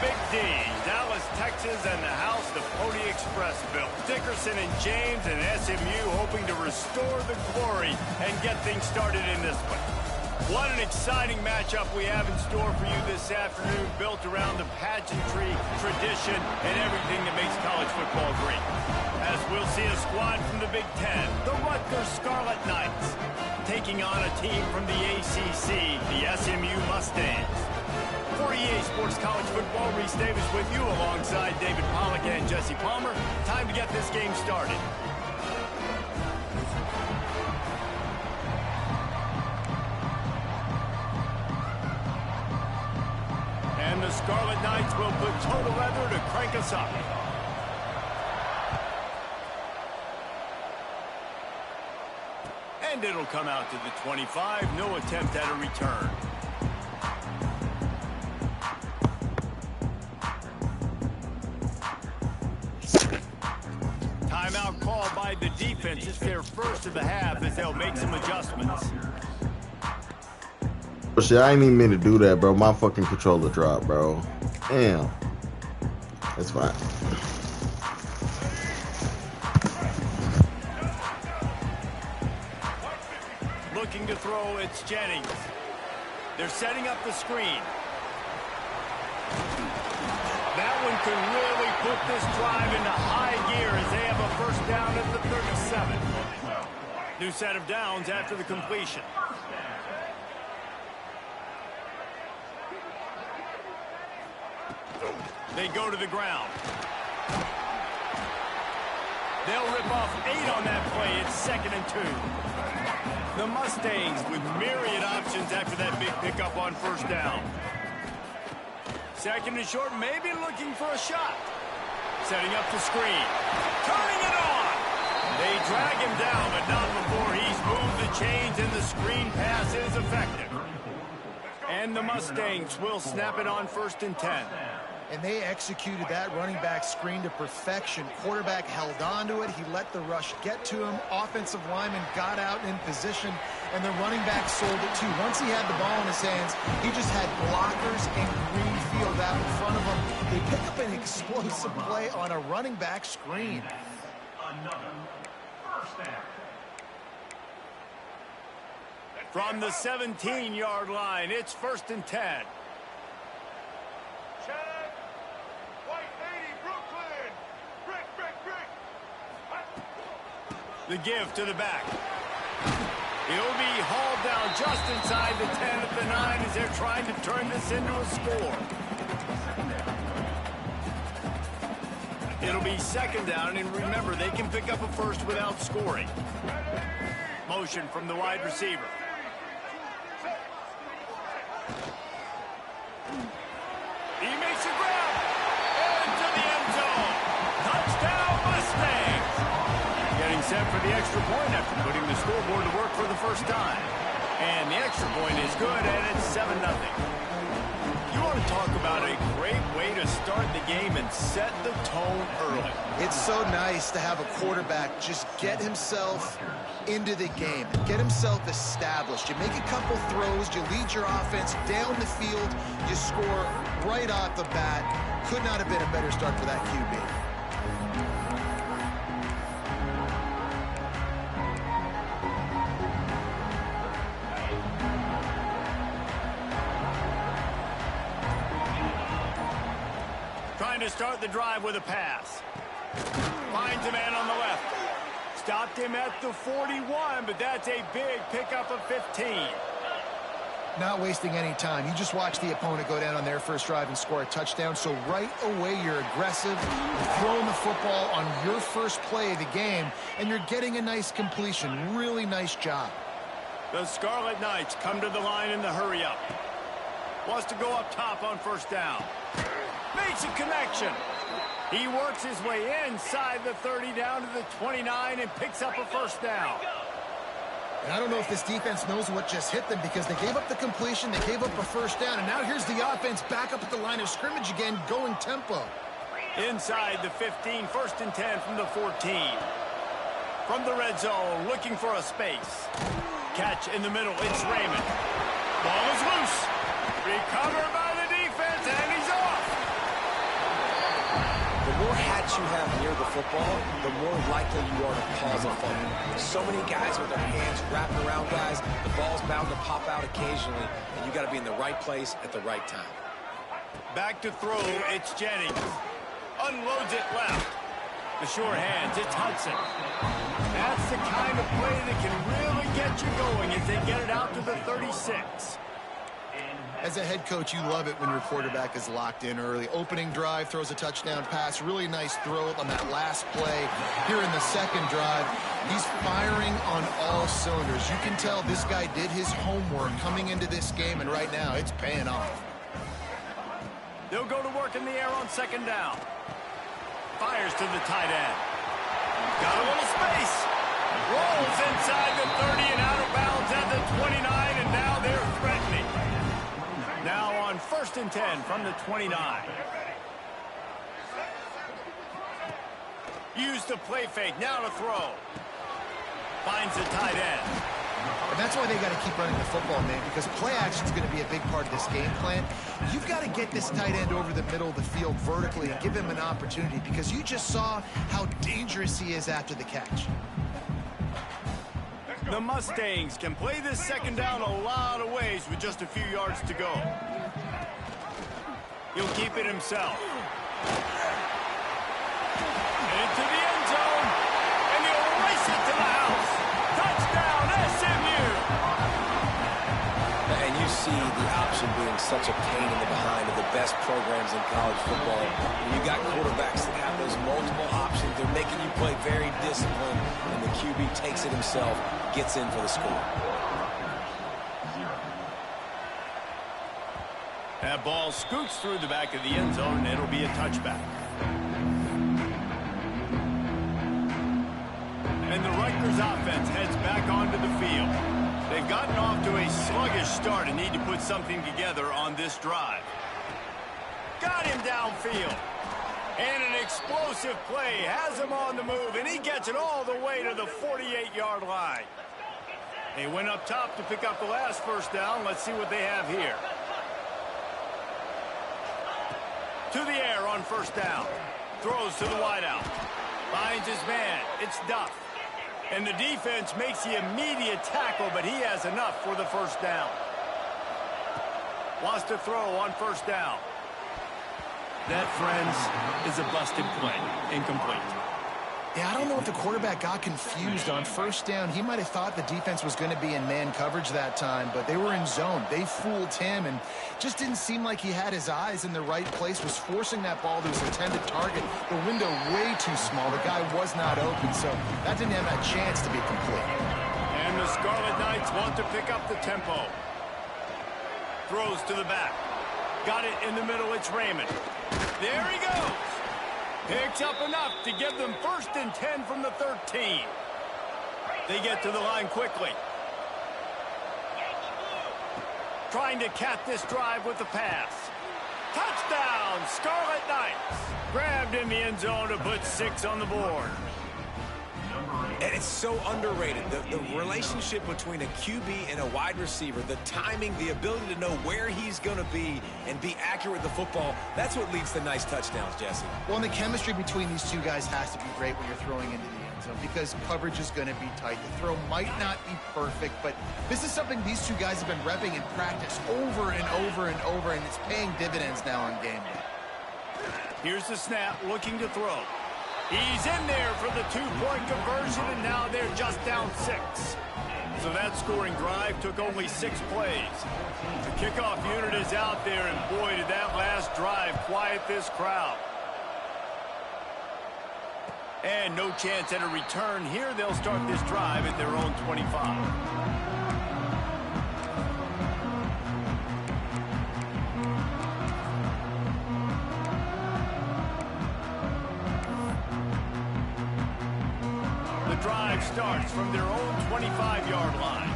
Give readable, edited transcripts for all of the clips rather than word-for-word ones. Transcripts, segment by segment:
Big D, Dallas, Texas, and the house the Pony Express built. Dickerson and James and SMU hoping to restore the glory and get things started in this one. What an exciting matchup we have in store for you this afternoon, built around the pageantry, tradition, and everything that makes college football great. As we'll see a squad from the Big Ten, the Rutgers Scarlet Knights, taking on a team from the ACC, the SMU Mustangs. For EA Sports College Football, Reese Davis with you alongside David Pollack and Jesse Palmer. Time to get this game started. And the Scarlet Knights will put total leather to crank us up. And it'll come out to the 25. No attempt at a return. Timeout called by the defense. It's their first of the half as they'll make some adjustments. Shit, I ain't even mean to do that, bro. My fucking controller dropped, bro. Damn. It's fine. Looking to throw, it's Jennings. They're setting up the screen. That one could really put this drive into high gear as they have a first down at the 37. New set of downs after the completion. They go to the ground. They'll rip off 8 on that play. It's 2nd and 2. The Mustangs with myriad options after that big pickup on first down. 2nd and short, maybe looking for a shot. Setting up the screen. Turning it on. They drag him down, but not before he's moved the chains and the screen pass is effective. And the Mustangs will snap it on 1st and 10. And they executed that running back screen to perfection. Quarterback held on to it. He let the rush get to him. Offensive lineman got out in position, and the running back sold it too. Once he had the ball in his hands, he just had blockers and green field out in front of him. They pick up an explosive play on a running back screen. From the 17-yard line, it's 1st and 10. The give to the back. He'll be hauled down just inside the 10 at the 9 as they're trying to turn this into a score. It'll be 2nd down, and remember, they can pick up a first without scoring. Motion from the wide receiver. He makes a grab. Into the end zone. Touchdown, Mustangs. Getting set for the extra point after putting the scoreboard to work for the first time. And the extra point is good, and it's 7-0. You want to talk about a great way to start the game and set the tone early. It's so nice to have a quarterback just get himself into the game, get himself established. You make a couple throws, you lead your offense down the field, you score right off the bat. Could not have been a better start for that QB. To start the drive with a pass. Finds a man on the left. Stopped him at the 41, but that's a big pickup of 15. Not wasting any time. You just watch the opponent go down on their first drive and score a touchdown. So right away, you're aggressive, you're throwing the football on your first play of the game, and you're getting a nice completion. Really nice job. The Scarlet Knights come to the line in the hurry-up. Wants to go up top on first down. Makes a connection. He works his way inside the 30 down to the 29 and picks up a first down. And I don't know if this defense knows what just hit them because they gave up the completion, they gave up a first down, and now here's the offense back up at the line of scrimmage again, going tempo. Inside the 15, 1st and 10 from the 14. From the red zone, looking for a space. Catch in the middle, it's Raymond. Ball is loose. Recovered by the defense, and he's off. The more hats you have near the football, the more likely you are to cause a fumble. So many guys with their hands wrapping around guys, the ball's bound to pop out occasionally, and you got to be in the right place at the right time. Back to throw, it's Jennings. Unloads it left. The sure hands, it's Hudson. That's the kind of play that can really get you going as they get it out to the 36. As a head coach, you love it when your quarterback is locked in early. Opening drive, throws a touchdown pass, really nice throw on that last play. Here in the second drive, he's firing on all cylinders. You can tell this guy did his homework coming into this game, and right now it's paying off. They'll go to work in the air on second down. Fires to the tight end. Got a little space. Rolls inside the 30 and out of bounds at the 29, and now they're threatening. Now on 1st and 10 from the 29. Use the play fake. Now to throw. Finds the tight end. And that's why they got to keep running the football, man, because play action is going to be a big part of this game plan. You've got to get this tight end over the middle of the field vertically and give him an opportunity, because you just saw how dangerous he is after the catch. The Mustangs can play this second down a lot of ways with just a few yards to go. He'll keep it himself. Into the end zone, and he'll race it to the house. Touchdown, SMU! And you see the option being such a pain in the behind of the best programs in college football. When you got quarterbacks that have those multiple options, they're making you play very disciplined, and the QB takes it himself, gets in for the score. That ball scoots through the back of the end zone, and it'll be a touchback. And the Rutgers offense heads back onto the field. They've gotten off to a sluggish start and need to put something together on this drive. Got him downfield. And an explosive play has him on the move, and he gets it all the way to the 48-yard line. They went up top to pick up the last first down. Let's see what they have here. To the air on first down. Throws to the wideout. Finds his man. It's Duff. And the defense makes the immediate tackle, but he has enough for the first down. Wants to throw on first down. That, friends, is a busted play. Incomplete. Yeah, I don't know if the quarterback got confused on first down. He might have thought the defense was going to be in man coverage that time, but they were in zone. They fooled him and just didn't seem like he had his eyes in the right place, was forcing that ball to his intended target. The window way too small. The guy was not open, so that didn't have that chance to be complete. And the Scarlet Knights want to pick up the tempo. Throws to the back. Got it in the middle. It's Raymond. There he goes. Picks up enough to give them 1st and 10 from the 13. They get to the line quickly. Trying to cap this drive with the pass. Touchdown, Scarlet Knights. Grabbed in the end zone to put 6 on the board. And it's so underrated. The relationship between a QB and a wide receiver, the timing, the ability to know where he's going to be and be accurate with the football, that's what leads to nice touchdowns, Jesse. Well, and the chemistry between these two guys has to be great when you're throwing into the end zone, because coverage is going to be tight. The throw might not be perfect, but this is something these two guys have been repping in practice over and over and over, and it's paying dividends now on game day. Here's the snap, looking to throw. He's in there for the 2-point conversion, and now they're just down 6. So that scoring drive took only 6 plays. The kickoff unit is out there, and boy, did that last drive quiet this crowd. And no chance at a return here. They'll start this drive at their own 25. Drive starts from their own 25-yard line.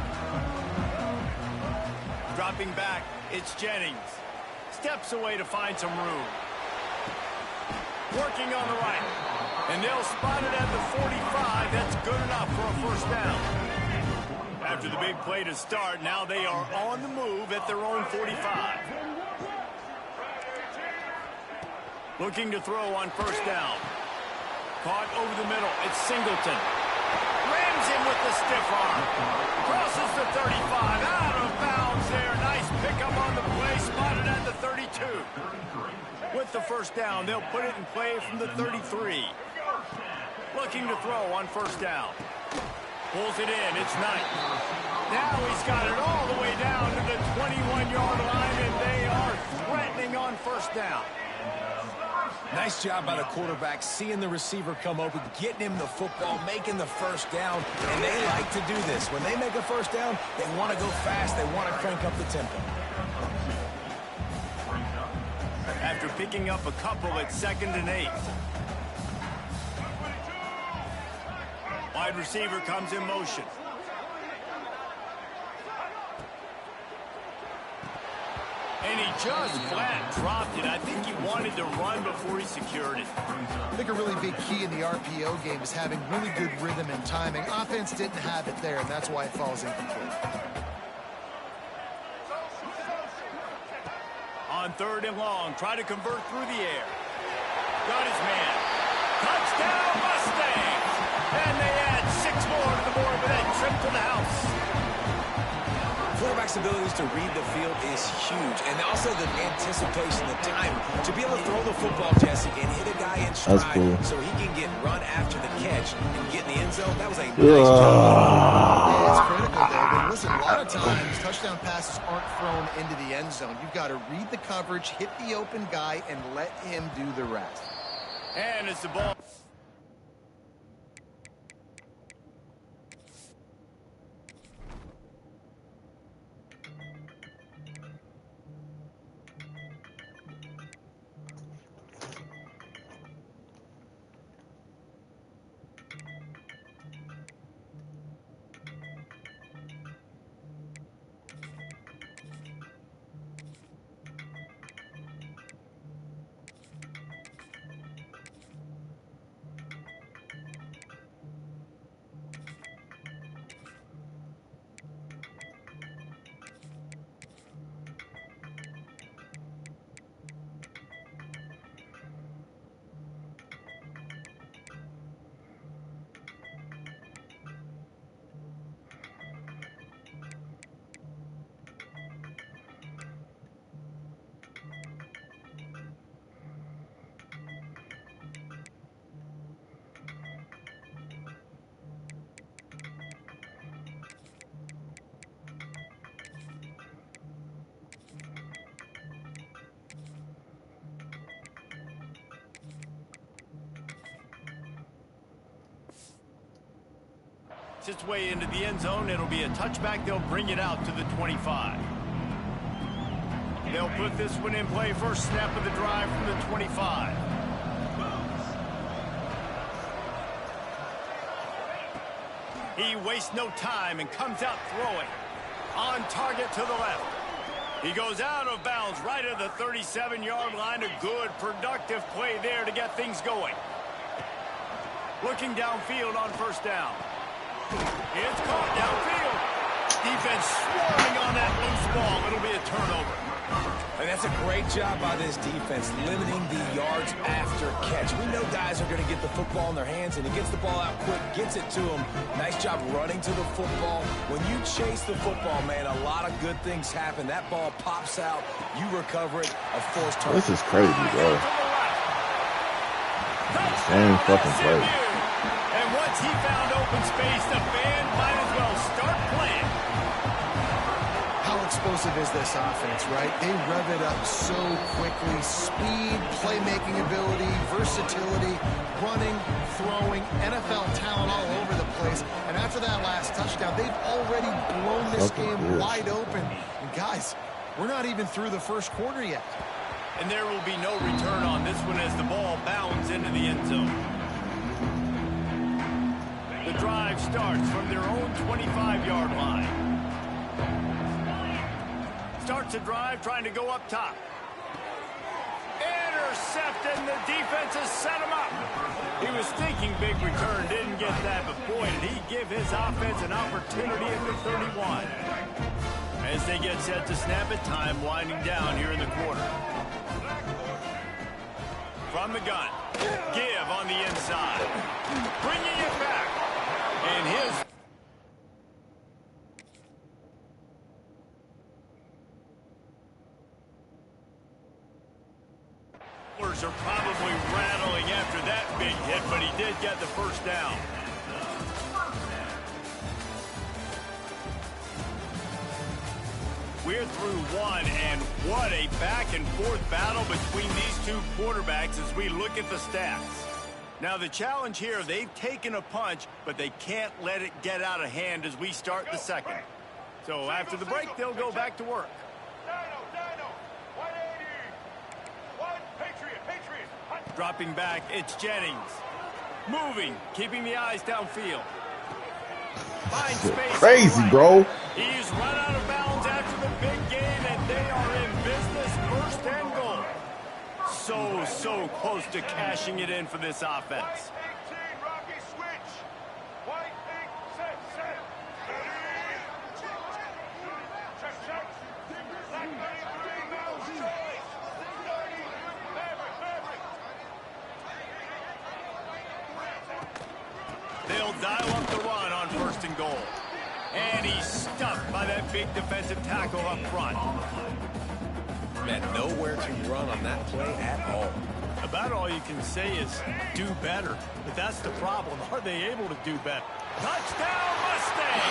Dropping back, it's Jennings. Steps away to find some room. Working on the right. And they'll spot it at the 45. That's good enough for a first down. After the big play to start, now they are on the move at their own 45. Looking to throw on first down. Caught over the middle. It's Singleton. Rams him with the stiff arm. Crosses the 35. Out of bounds there. Nice pickup on the play. Spotted at the 32. With the first down, they'll put it in play from the 33. Looking to throw on first down. Pulls it in. It's Knight. Now he's got it all the way down to the 21-yard line, and they are threatening on first down. Nice job by the quarterback, seeing the receiver come open, getting him the football, making the first down, and they like to do this. When they make a first down, they want to go fast. They want to crank up the tempo. After picking up a couple at 2nd and 8. Wide receiver comes in motion. And he just flat dropped it. I think he wanted to run before he secured it. I think a really big key in the RPO game is having really good rhythm and timing. Offense didn't have it there, and that's why it falls incomplete. On 3rd and long, try to convert through the air. Got his man. Touchdown Mustangs! And they add 6 more to the board with that trip to the house. Quarterback's abilities to read the field is huge, and also the anticipation, the time to be able to throw the football, Jesse, and hit a guy in stride so he can get run after the catch and get in the end zone. That was a nice job. Yeah, it's critical, David. Listen, a lot of times touchdown passes aren't thrown into the end zone. You've got to read the coverage, hit the open guy, and let him do the rest. And it's the ball. Its way into the end zone. It'll be a touchback. They'll bring it out to the 25. They'll put this one in play. First snap of the drive from the 25. He wastes no time and comes out throwing. On target to the left. He goes out of bounds right at the 37-yard line. A good, productive play there to get things going. Looking downfield on first down. It's caught downfield. Defense swarming on that loose ball. It'll be a turnover. And that's a great job by this defense, limiting the yards after catch. We know guys are going to get the football in their hands, and he gets the ball out quick, gets it to them. Nice job running to the football. When you chase the football, man, a lot of good things happen. That ball pops out. You recover it. A forced turnover. This is crazy, bro. Same fucking play. And once he found open space, the band might as well start playing. How explosive is this offense, right? They rev it up so quickly. Speed, playmaking ability, versatility, running, throwing, NFL talent all over the place. And after that last touchdown, they've already blown this game wide open. And guys, we're not even through the first quarter yet. And there will be no return on this one as the ball bounds into the end zone. The drive starts from their own 25-yard line. Starts a drive trying to go up top. Intercepted, and the defense has set him up. He was thinking big return, didn't get that, but boy, did he give his offense an opportunity at the 31. As they get set to snap it, time winding down here in the quarter. From the gun. Give on the inside. Bringing it back. And his... are probably rattling after that big hit, but he did get the first down. We're through one, and what a back-and-forth battle between these two quarterbacks as we look at the stats. Now, the challenge here, they've taken a punch, but they can't let it get out of hand as we start the second. So after the break, they'll go back to work. Dropping back, it's Jennings. Moving, keeping the eyes downfield. Finds space. Crazy, right. bro. He's run out of bounds after the big game, and they are in business, first and goal. So close to cashing it in for this offense. They'll dial up the run on first and goal. And he's stuffed by that big defensive tackle up front. Man, nowhere to run on that play at all. About all you can say is do better. But that's the problem. Are they able to do better? Touchdown, Mustang!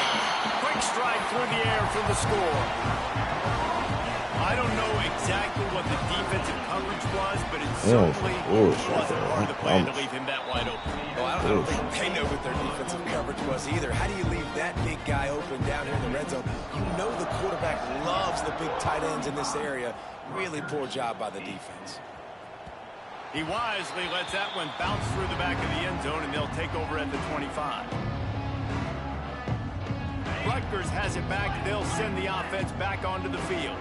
Quick strike through the air for the score. I don't know exactly what the defensive coverage was, but it certainly wasn't part of the plan to leave him that wide open. Well, I don't think they know what their defensive coverage was either. How do you leave that big guy open down here in the red zone? You know the quarterback loves the big tight ends in this area. Really poor job by the defense. He wisely lets that one bounce through the back of the end zone, and they'll take over at the 25. Rutgers has it back. They'll send the offense back onto the field.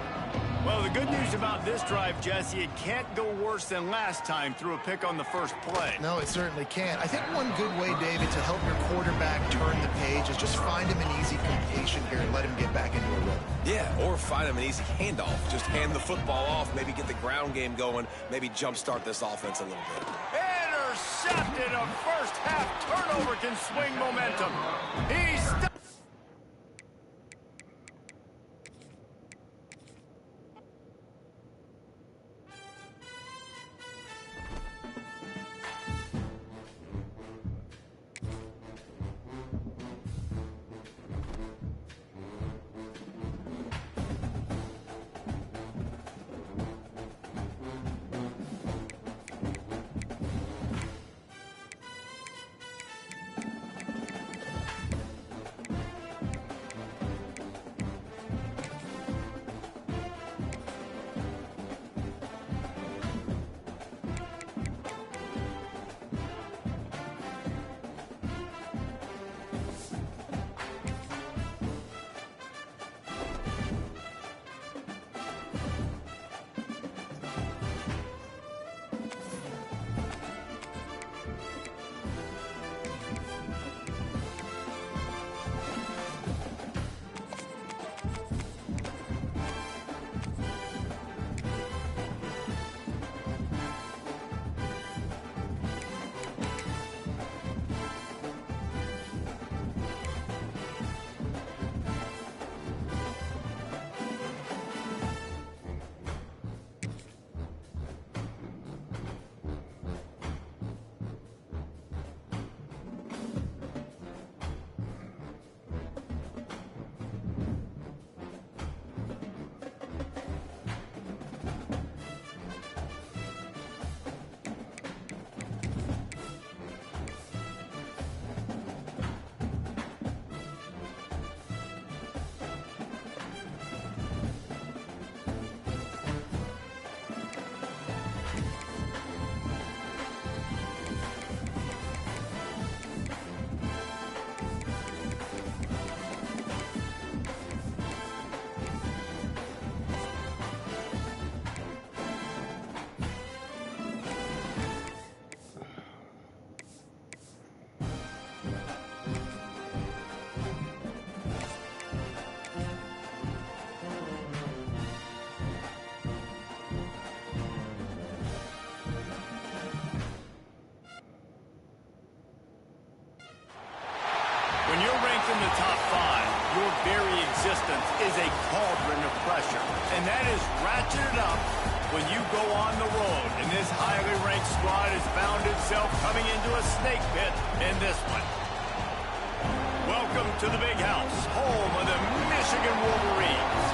Well, the good news about this drive, Jesse, it can't go worse than last time through a pick on the first play. No, it certainly can't. I think one good way, David, to help your quarterback turn the page is just find him an easy completion here and let him get back into a rhythm. Yeah, or find him an easy handoff. Just hand the football off, maybe get the ground game going, maybe jumpstart this offense a little bit. Intercepted. A first half turnover can swing momentum. He's distance is a cauldron of pressure, and that is ratcheted up when you go on the road. And this highly ranked squad has found itself coming into a snake pit in this one. Welcome to the Big House, home of the Michigan Wolverines.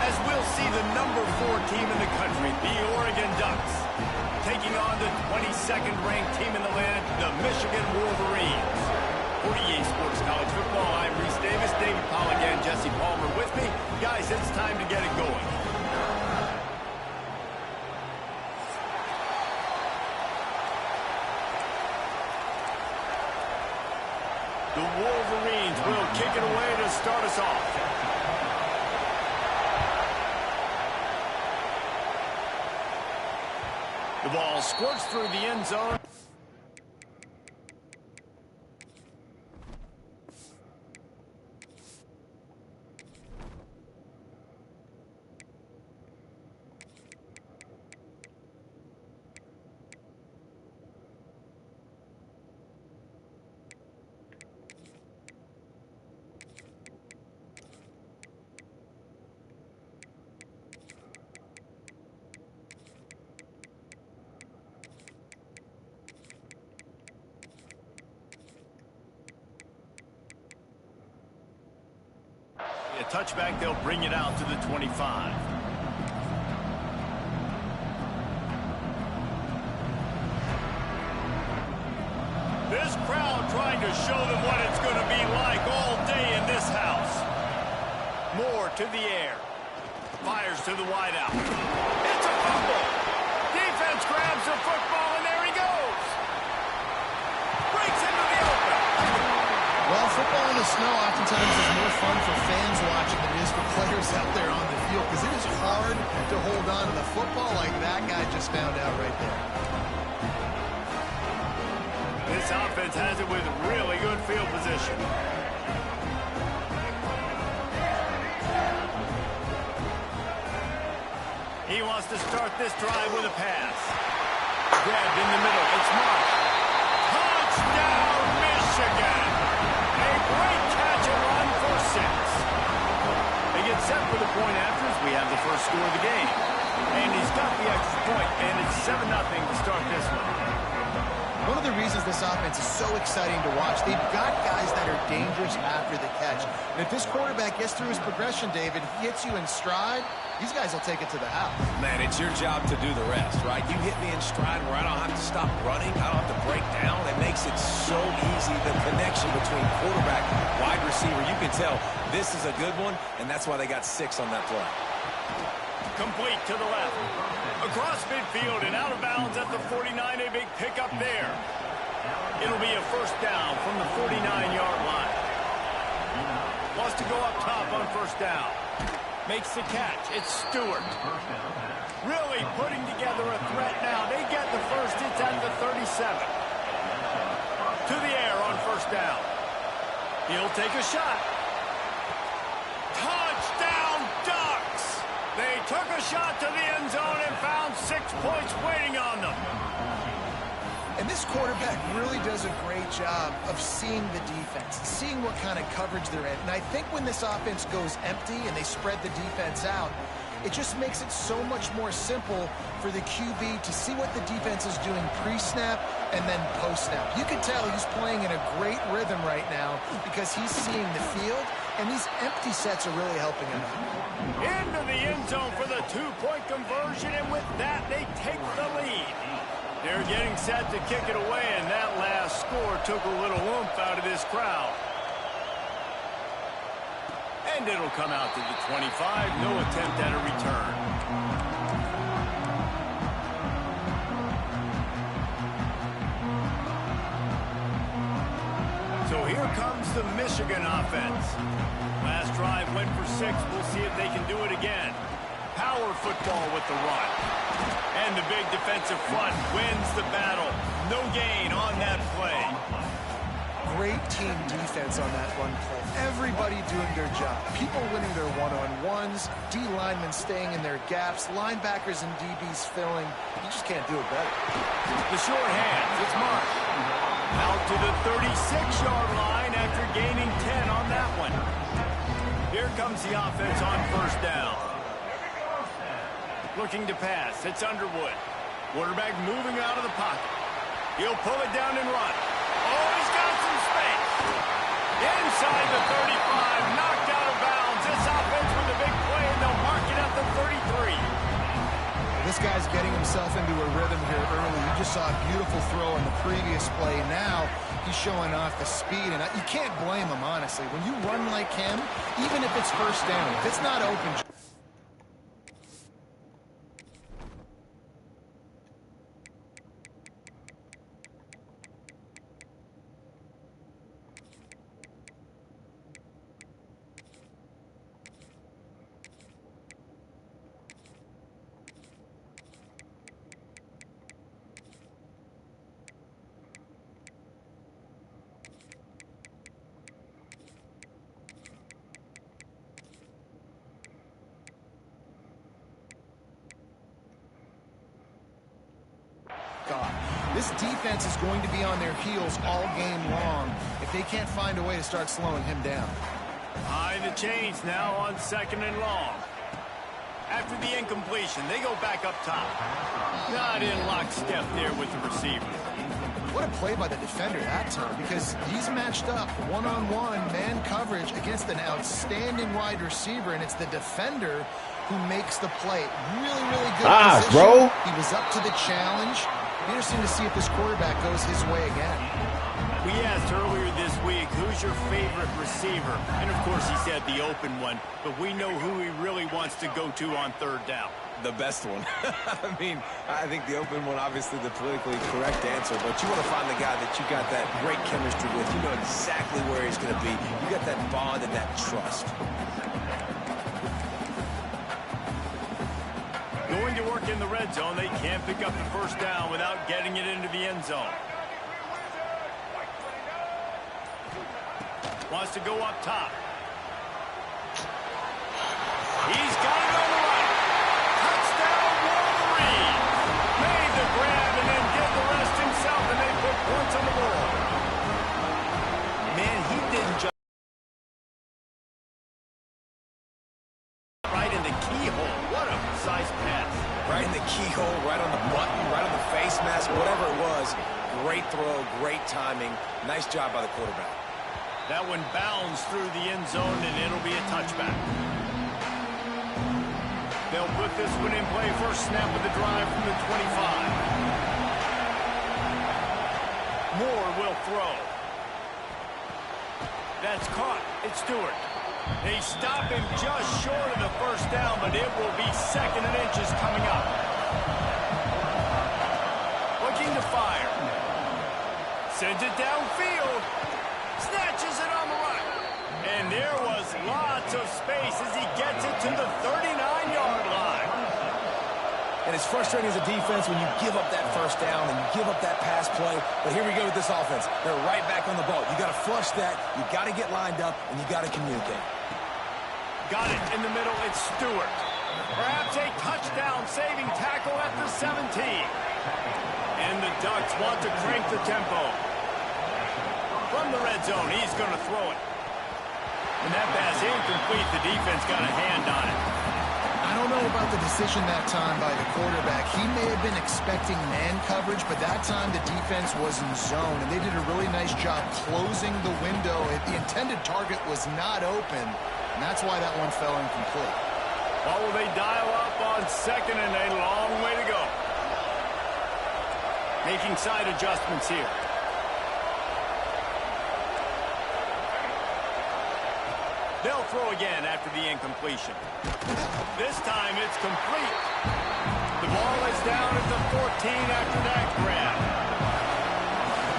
As we'll see the number 4 team in the country, the Oregon Ducks, taking on the 22nd ranked team in the land, the Michigan Wolverines. For EA Sports College Football, I'm Reese Davis, David Pollack, and Jesse Palmer with me. Guys, it's time to get it going. The Wolverines will kick it away to start us off. The ball squirts through the end zone. A touchback, they'll bring it out to the 25. This crowd trying to show them what it's going to be like all day in this house. Moore to the air. Fires to the wideout. It's a fumble. Defense grabs the football, and there he goes. Breaks into the open. Well, football in the snow oftentimes is more fun for fans watching than it is for players out there on the field, because it is hard to hold on to the football like that guy just found out right there. This offense has it with really good field position. He wants to start this drive with a pass. Grabbed in the middle. It's Marsh. Touchdown, Michigan! A great catch and run for 6. They get set for the point after as we have the first score of the game. And he's got the extra point, and it's 7-0 to start this one. One of the reasons this offense is so exciting to watch, they've got guys that are dangerous after the catch. And if this quarterback gets through his progression, David, he hits you in stride, these guys will take it to the house. Man, it's your job to do the rest, right? You hit me in stride where I don't have to stop running. I don't have to break down. It makes it so easy, the connection between quarterback, wide receiver. You can tell this is a good one, and that's why they got 6 on that play. Complete to the left. Across midfield and out of bounds at the 49, a big pickup there. It'll be a first down from the 49-yard line. Wants to go up top on first down. Makes the catch. It's Stewart. Really putting together a threat now. They get the first. It's at the 37. To the air on first down. He'll take a shot. Touchdown, Ducks! They took a shot to the end zone and found 6 points waiting on them. And this quarterback really does a great job of seeing the defense, seeing what kind of coverage they're in. And I think when this offense goes empty and they spread the defense out, it just makes it so much more simple for the QB to see what the defense is doing pre-snap and then post-snap. You can tell he's playing in a great rhythm right now because he's seeing the field, and these empty sets are really helping him out. Into the end zone for the 2-point conversion, and with that, they take the lead. They're getting set to kick it away, and that last score took a little oomph out of this crowd. And it'll come out to the 25. No attempt at a return. So here comes the Michigan offense. Last drive went for 6. We'll see if they can do it again. Power football with the run. And the big defensive front wins the battle. No gain on that play. Great team defense on that run play. Everybody doing their job. People winning their one-on-ones, D linemen staying in their gaps, linebackers and DBs filling. You just can't do it better. The short hands, it's Marsh. Out to the 36-yard line after gaining 10 on that one. Here comes the offense on first down. Looking to pass. It's Underwood. Quarterback moving out of the pocket. He'll pull it down and run. Oh, he's got some space. Inside the 35. Knocked out of bounds. This offense with a big play, and they'll mark it at the 33. This guy's getting himself into a rhythm here early. You just saw a beautiful throw in the previous play. Now he's showing off the speed, and you can't blame him, honestly. When you run like him, even if it's first down, if it's not open... God, this defense is going to be on their heels all game long if they can't find a way to start slowing him down. High the chains now on 2nd and long. After the incompletion, they go back up top. Not in lockstep there with the receiver. What a play by the defender that time, because he's matched up one-on-one man coverage against an outstanding wide receiver, and it's the defender who makes the play. Really, really good position. Bro. He was up to the challenge. Interesting to see if this quarterback goes his way again. We asked earlier this week, who's your favorite receiver? And, of course, he said the open one, but we know who he really wants to go to on 3rd down. The best one. I mean, I think the open one, obviously the politically correct answer, but you want to find the guy that you got that great chemistry with. You know exactly where he's going to be. You got that bond and that trust. Going to work in the red zone. They can't pick up the first down without getting it into the end zone. Wants to go up top. He's got it on the right. Touchdown, Wolverine. Made the grab and then did the rest himself, and they put points on the board. Man, he didn't just right in the keyhole. What a precise pass. Right in the keyhole, right on the button, right on the face mask, whatever it was. Great throw, great timing. Nice job by the quarterback. That one bounds through the end zone, and it'll be a touchback. They'll put this one in play. First snap of the drive from the 25. Moore will throw. That's caught. It's Stewart. They stop him just short of the first down, but it will be 2nd and inches coming up. Looking to fire. Sends it downfield. Snatches it on the right. And there was lots of space as he gets it to the 39-yard line. And it's frustrating as a defense when you give up that first down and you give up that pass play. But here we go with this offense. They're right back on the ball. You got to flush that. You got to get lined up, and you got to communicate. Got it in the middle. It's Stewart. Perhaps a touchdown-saving tackle at the 17. And the Ducks want to crank the tempo. From the red zone, he's going to throw it. And that pass incomplete. The defense got a hand on it. I don't know about the decision that time by the quarterback. He may have been expecting man coverage, but that time the defense was in zone, and they did a really nice job closing the window. The intended target was not open, and that's why that one fell incomplete. What will they dial up on 2nd and a long way to go? Making side adjustments here. They'll throw again after the incompletion. This time it's complete. The ball is down at the 14 after that grab.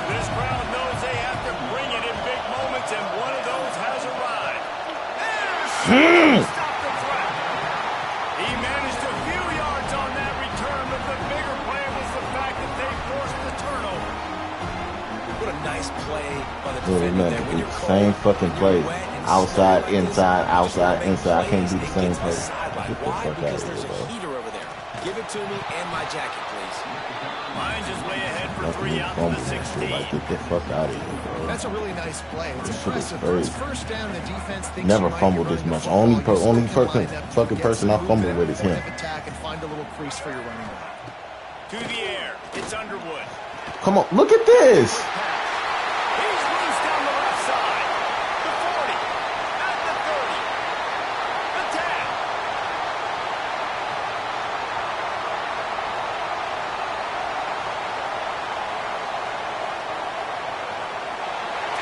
This crowd knows they have to bring it in big moments, and one of those has arrived. And stop the threat. He managed a few yards on that return, but the bigger play was the fact that they forced the turnover. What a nice play by the defender there. When you're cold, same fucking play. Outside, inside, outside, you inside. I can't do the same play. play. Get the Why? fuck out Because of there's here, a bro. heater over there. Give it to me and my jacket, please. Lions just way ahead for 3 out of the 16. Like, get the fuck out of here, bro. That's a really nice play. It's impressive. Crazy. First down, the defense thinks Never fumbled this much. Only fucking person I fumbled with is him. Attack and find a little crease for your running back. To the air. It's Underwood. Come on, look at this. He's loose down the left side. The 40. At the 30. The 10.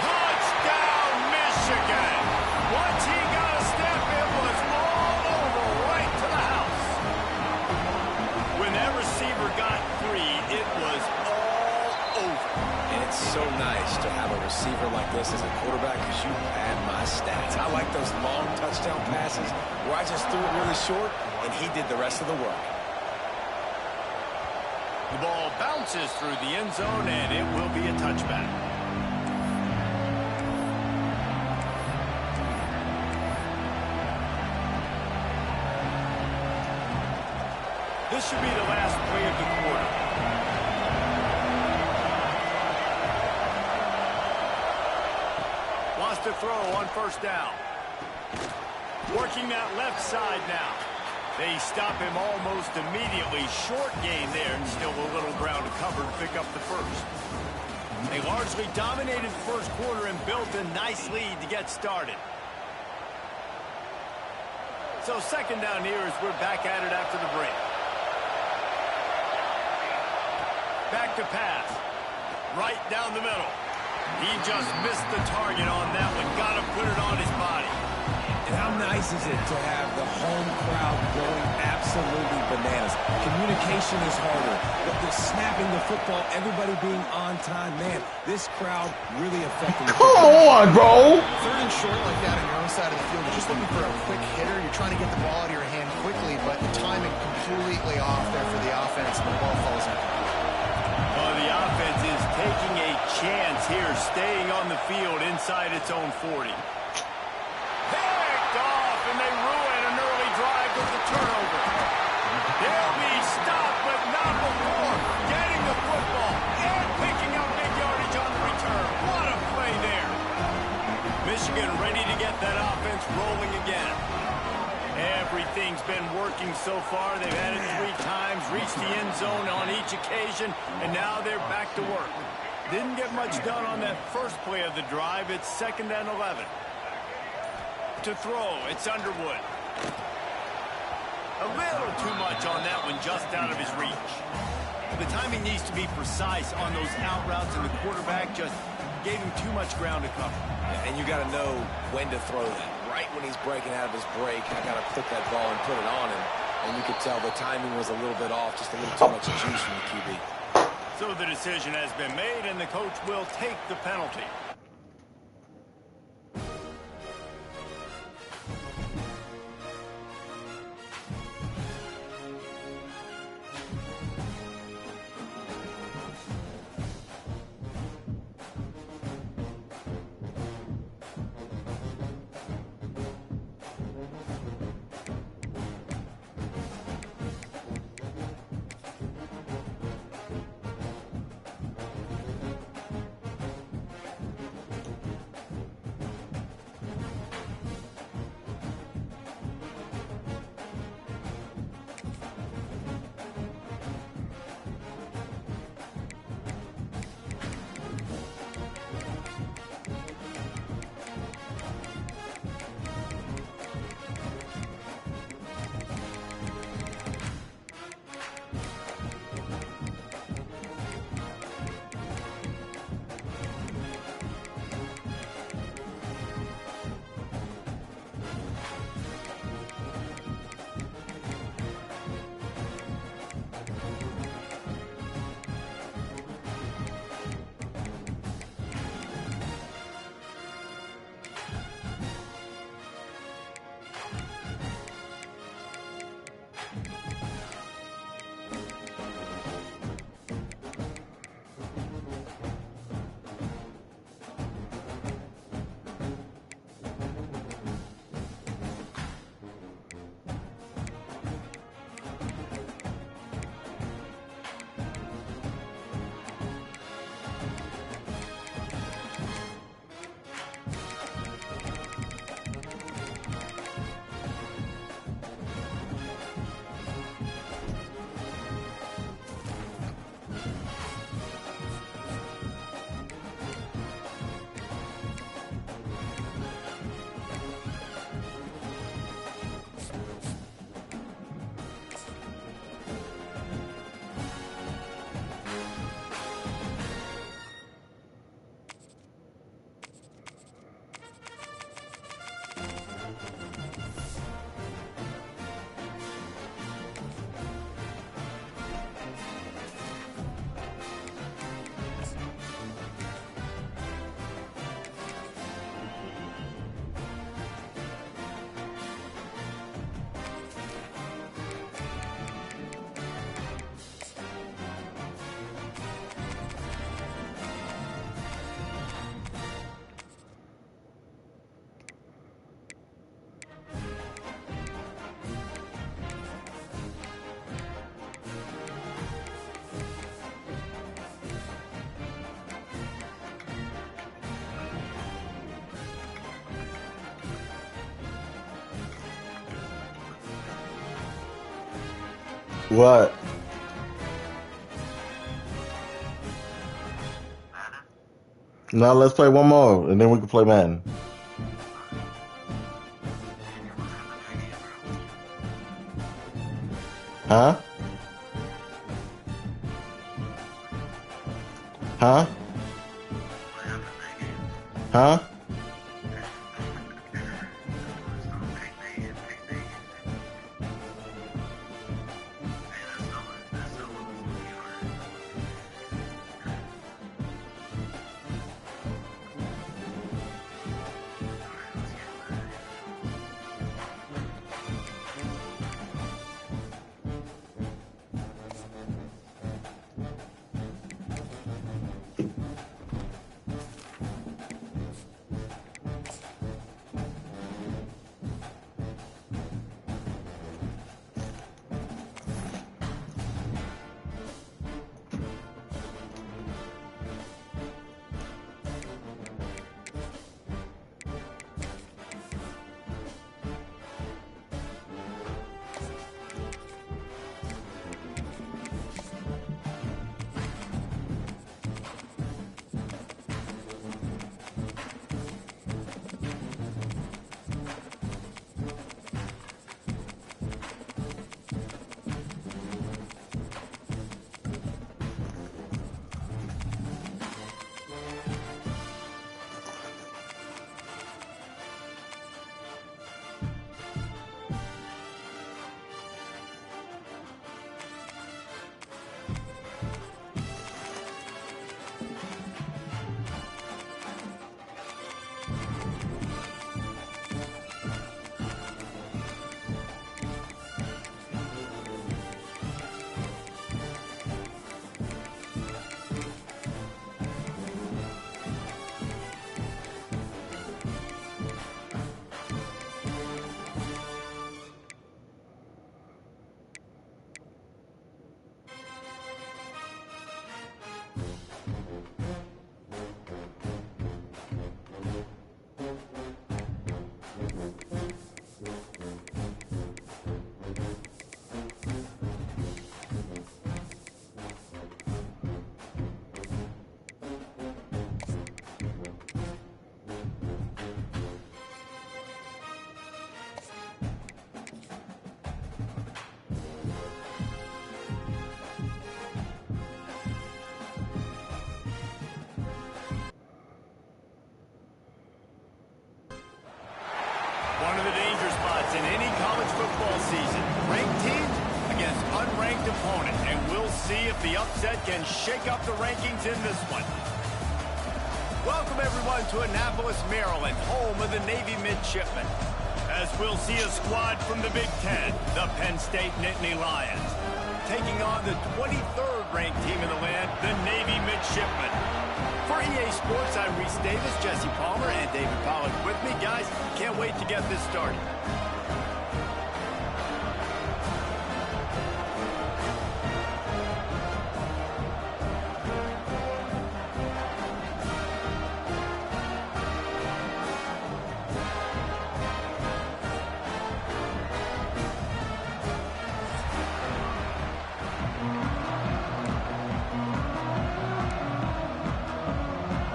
Touchdown, Michigan. Once he got a step, it was all over right to the house. When that receiver got free, it was all over. And it's so nice to have a receiver like this as a quarterback because you had my stats. I like those long touchdown passes where I just threw it really short and he did the rest of the work. The ball bounces through the end zone, and it will be a touchback. This should be the last play of the quarter. Wants to throw on first down. Working that left side now. They stop him almost immediately. Short gain there, and still a little ground to cover to pick up the first. They largely dominated the first quarter and built a nice lead to get started. So second down here as we're back at it after the break. Back to pass. Right down the middle. He just missed the target on that one. Got to put it on his body. And how nice is it to have the home crowd going absolutely bananas? Communication is harder, but the snapping the football, everybody being on time, man, this crowd really affecting. Come on, bro. Third and short like that on your own side of the field, you're just looking for a quick hitter. You're trying to get the ball out of your hand quickly, but the timing completely off there for the offense, and the ball falls incomplete. The offense is taking a chance here, staying on the field inside its own 40. Picked off, and they ruin an early drive with the turnover. They'll be stopped, but not before getting the football and picking up big yardage on the return. What a play there. Michigan ready to get that offense rolling again. Everything's been working so far. They've had it 3 times, reached the end zone on each occasion, and now they're back to work. Didn't get much done on that first play of the drive. It's 2nd and 11. To throw, it's Underwood. A little too much on that one, just out of his reach. The timing needs to be precise on those out routes, and the quarterback just gave him too much ground to cover. Yeah, and you got to know when to throw that. Right when he's breaking out of his break, I got to put that ball and put it on him. And you could tell the timing was a little bit off, just a little too much juice from the QB. So the decision has been made, and the coach will take the penalty. What? Now let's play one more, and then we can play Madden. Huh? Huh? Huh? One of the danger spots in any college football season. Ranked teams against unranked opponents. And we'll see if the upset can shake up the rankings in this one. Welcome, everyone, to Annapolis, Maryland, home of the Navy Midshipmen. As we'll see a squad from the Big Ten, the Penn State Nittany Lions, taking on the 23rd ranked team in the land, the Navy Midshipmen. For EA Sports, I'm Reese Davis, Jesse Palmer, and David Pollack with me. Guys, can't wait to get this started.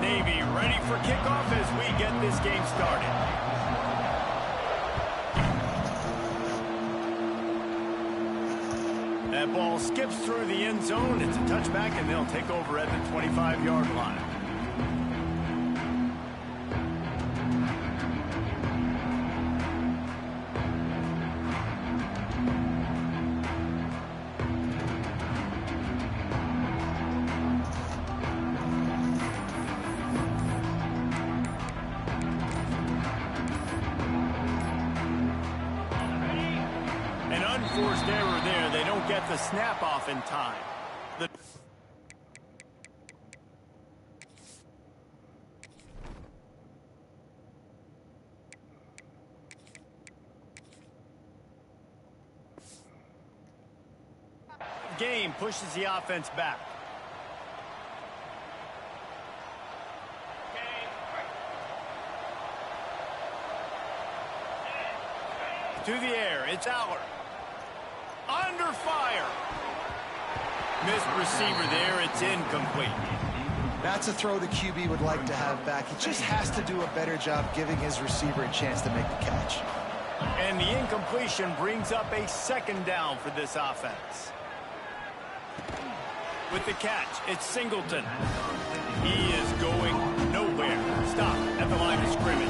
Navy ready for kickoff as we get this game started. That ball skips through the end zone. It's a touchback, and they'll take over at the 25-yard line. An unforced error there. They don't get the snap off in time. Game pushes the offense back. To the air, it's Aller. under fire. Missed receiver there. It's incomplete. That's a throw the QB would like to have back. He just has to do a better job giving his receiver a chance to make the catch. And the incompletion brings up a second down for this offense. With the catch, it's Singleton. He is going nowhere. Stop at the line of scrimmage.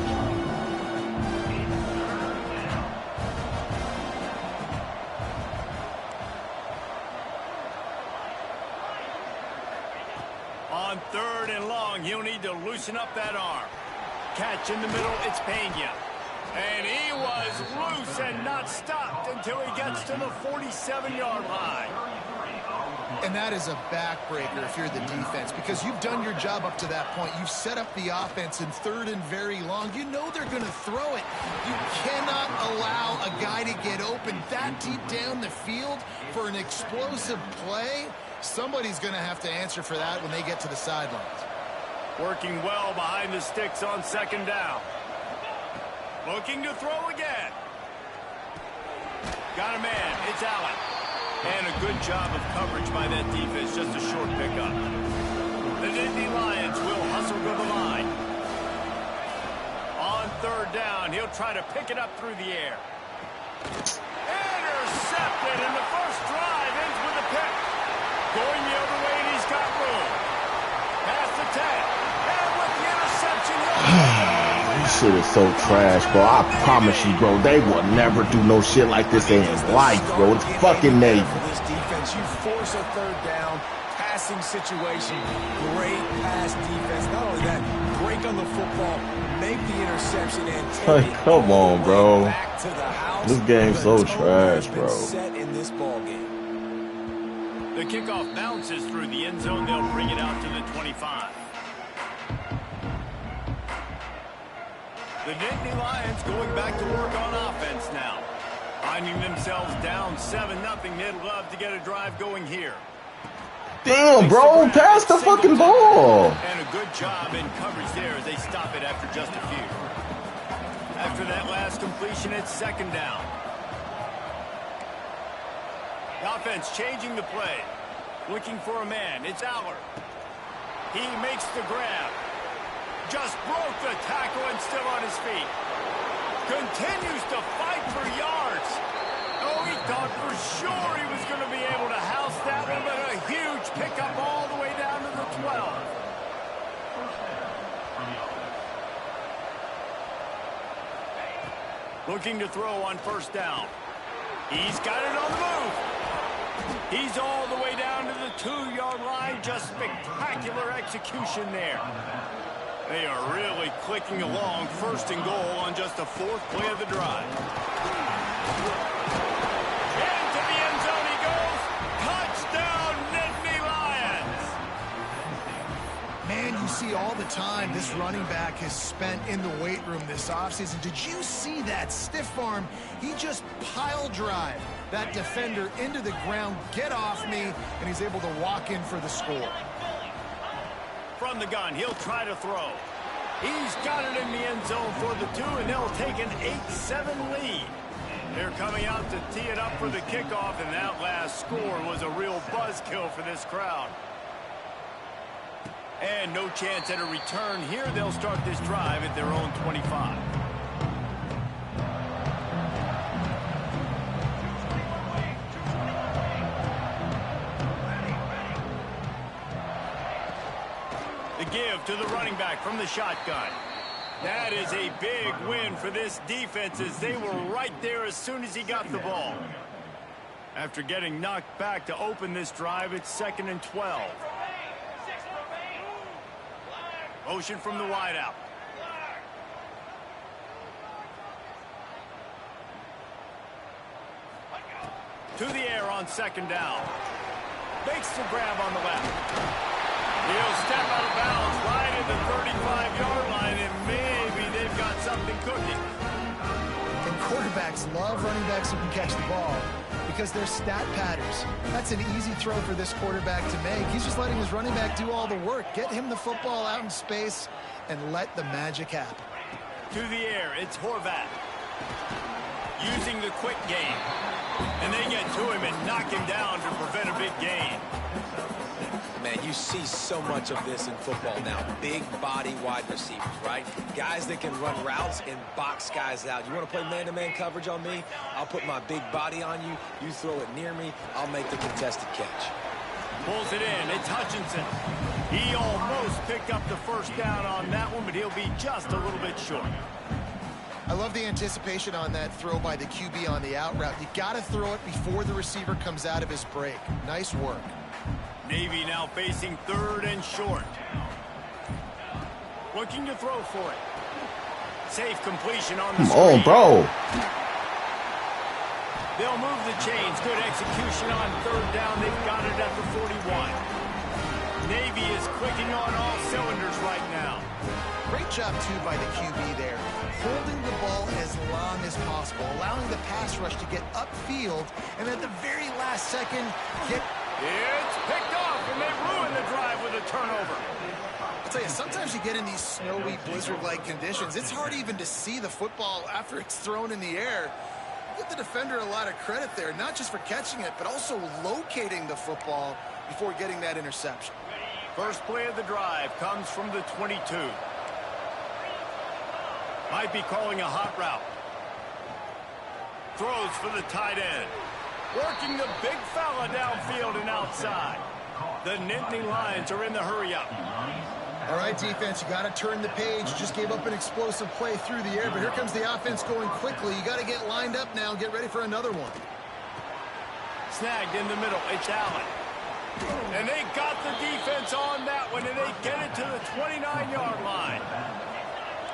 On 3rd and long, he'll need to loosen up that arm. Catch in the middle, it's Pena. And he was loose and not stopped until he gets to the 47-yard line. And that is a backbreaker if you're the defense, because you've done your job up to that point. You've set up the offense in 3rd and very long. You know they're going to throw it. You cannot allow a guy to get open that deep down the field for an explosive play. Somebody's going to have to answer for that when they get to the sidelines. Working well behind the sticks on 2nd down. Looking to throw again. Got a man. It's Allen. And a good job of coverage by that defense. Just a short pickup. The Nittany Lions will hustle to the line. On 3rd down, he'll try to pick it up through the air. Intercepted, and the first drive ends with a pick. Going the other way, and he's got room. Past the 10. And with the interception, This shit is so trash, bro. I promise you, bro, they will never do no shit like this in life, bro. It's fucking Navy. This defense, you force a 3rd down, passing situation, great pass defense. Not only that, break on the football, make the interception, and take it come on, bro. back to the house. This game's so trash, bro. Set in this ball game. the kickoff bounces through the end zone. They'll bring it out to the 25. The Nittany Lions going back to work on offense now. Finding themselves down 7-0. They'd love to get a drive going here. Damn, bro, pass the fucking ball. And a good job in coverage there as they stop it after just a few. After that last completion, it's second down. The offense changing the play. Looking for a man. It's Aller. He makes the grab. Just broke the tackle and still on his feet. Continues to fight for yards. Oh, he thought for sure he was going to be able to house that one, but a huge pickup all the way down to the 12. Looking to throw on first down. He's got it on the move. He's all the way down to the 2-yard line. Just spectacular execution there. They are really clicking along. First and goal on just the 4th play of the drive. Into the end zone he goes. Touchdown, Nittany Lions. Man, you see all the time this running back has spent in the weight room this offseason. Did you see that stiff arm? He just pile drive that defender into the ground, get off me, and he's able to walk in for the score. From the gun, he'll try to throw. He's got it in the end zone for the 2, and they'll take an 8-7 lead. They're coming out to tee it up for the kickoff, and that last score was a real buzzkill for this crowd. And no chance at a return here. They'll start this drive at their own 25. The give to the running back from the shotgun. That is a big win for this defense as they were right there as soon as he got the ball. After getting knocked back to open this drive, it's 2nd and 12. Motion from the wideout. To the air on 2nd down. Makes the grab on the left. He'll step out of bounds right at the 35-yard line, and maybe they've got something cooking. And quarterbacks love running backs who can catch the ball because they're stat patterns. That's an easy throw for this quarterback to make. He's just letting his running back do all the work. Get him the football out in space and let the magic happen. To the air, it's Horvat. using the quick game. And they get to him and knock him down to prevent a big gain. Man, you see so much of this in football now. Big body wide receivers, right? Guys that can run routes and box guys out. You want to play man-to-man coverage on me? I'll put my big body on you. You throw it near me, I'll make the contested catch. Pulls it in. It's Hutchinson. He almost picked up the first down on that one, but he'll be just a little bit short. I love the anticipation on that throw by the QB on the out route. You got to throw it before the receiver comes out of his break. Nice work. Navy now facing 3rd and short. Looking to throw for it. Safe completion on the screen. Oh, bro. They'll move the chains. Good execution on 3rd down. They've got it at the 41. Navy is clicking on all cylinders right now. Great job, too, by the QB there. Holding the ball as long as possible, allowing the pass rush to get upfield, and at the very last second, get... It's picked off, and they ruin the drive with a turnover. I'll tell you, sometimes you get in these snowy, blizzard-like conditions, it's hard even to see the football after it's thrown in the air. Give the defender a lot of credit there, not just for catching it, but also locating the football before getting that interception. First play of the drive comes from the 22. Might be calling a hot route. Throws for the tight end. Working the big fella downfield and outside. The Nittany Lions are in the hurry-up. All right, defense, you got to turn the page. You just gave up an explosive play through the air, but here comes the offense going quickly. You got to get lined up now and get ready for another one. Snagged in the middle. It's Allen. And they got the defense on that one, and they get it to the 29-yard line.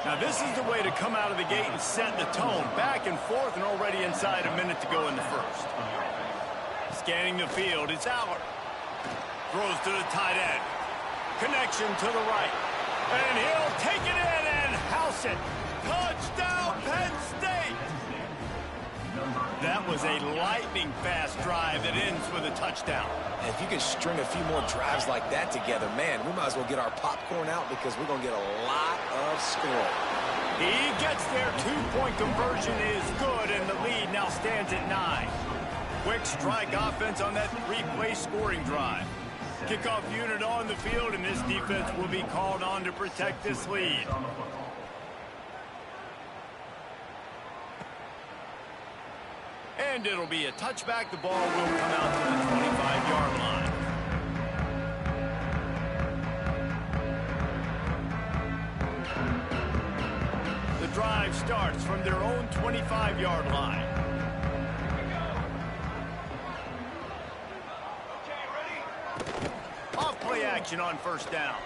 Now, this is the way to come out of the gate and set the tone. Back and forth and already inside a minute to go in the first. Scanning the field, it's Allen. Throws to the tight end. Connection to the right. And he'll take it in and house it. Touchdown, Penn State! That was a lightning-fast drive that ends with a touchdown. And if you can string a few more drives like that together, man, we might as well get our popcorn out because we're going to get a lot of scoring. He gets there. 2-point conversion is good, and the lead now stands at 9. Quick strike offense on that 3-play scoring drive. Kickoff unit on the field, and this defense will be called on to protect this lead. And it'll be a touchback. The ball will come out to the 25-yard line. The drive starts from their own 25-yard line. Off play action on first down.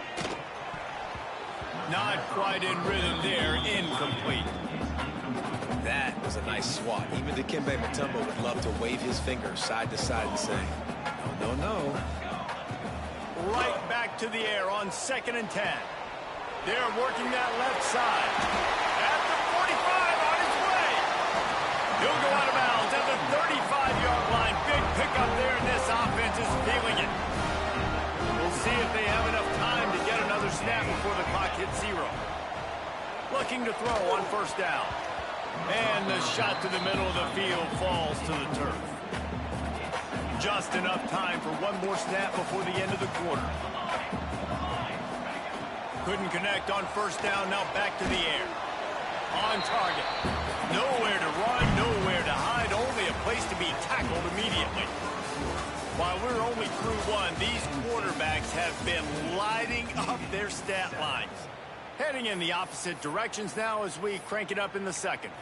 Not quite in rhythm there. Incomplete. That was a nice swat. Even Dikembe Mutombo would love to wave his finger side to side and say, no, no, no. Right back to the air on 2nd and 10. They're working that left side. At the 45 on his way. He'll go out of bounds at the 35-yard line. Big pickup there, and this offense is feeling it. We'll see if they have enough time to get another snap before the clock hits 0. Looking to throw on first down. And the shot to the middle of the field falls to the turf. Just enough time for one more snap before the end of the quarter. Couldn't connect on first down, now back to the air. On target. Nowhere to run, nowhere to hide, only a place to be tackled immediately. While we're only through one, these quarterbacks have been lighting up their stat lines. Heading in the opposite directions now as we crank it up in the second.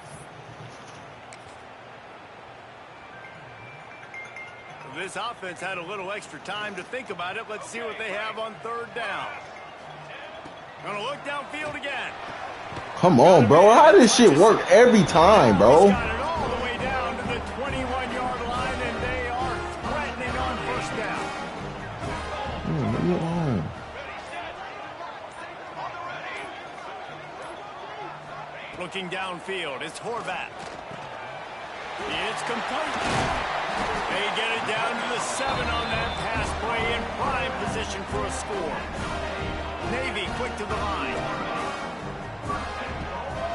This offense had a little extra time to think about it. Let's see what they have on third down. Gonna look downfield again. Come on, bro. How does shit work every time, bro? He's got it all the way down to the 21-yard line, and they are threatening on first down. Leave me alone. Looking downfield, it's Horvath. It's complete. They get it down to the 7 on that pass play in prime position for a score. Navy quick to the line.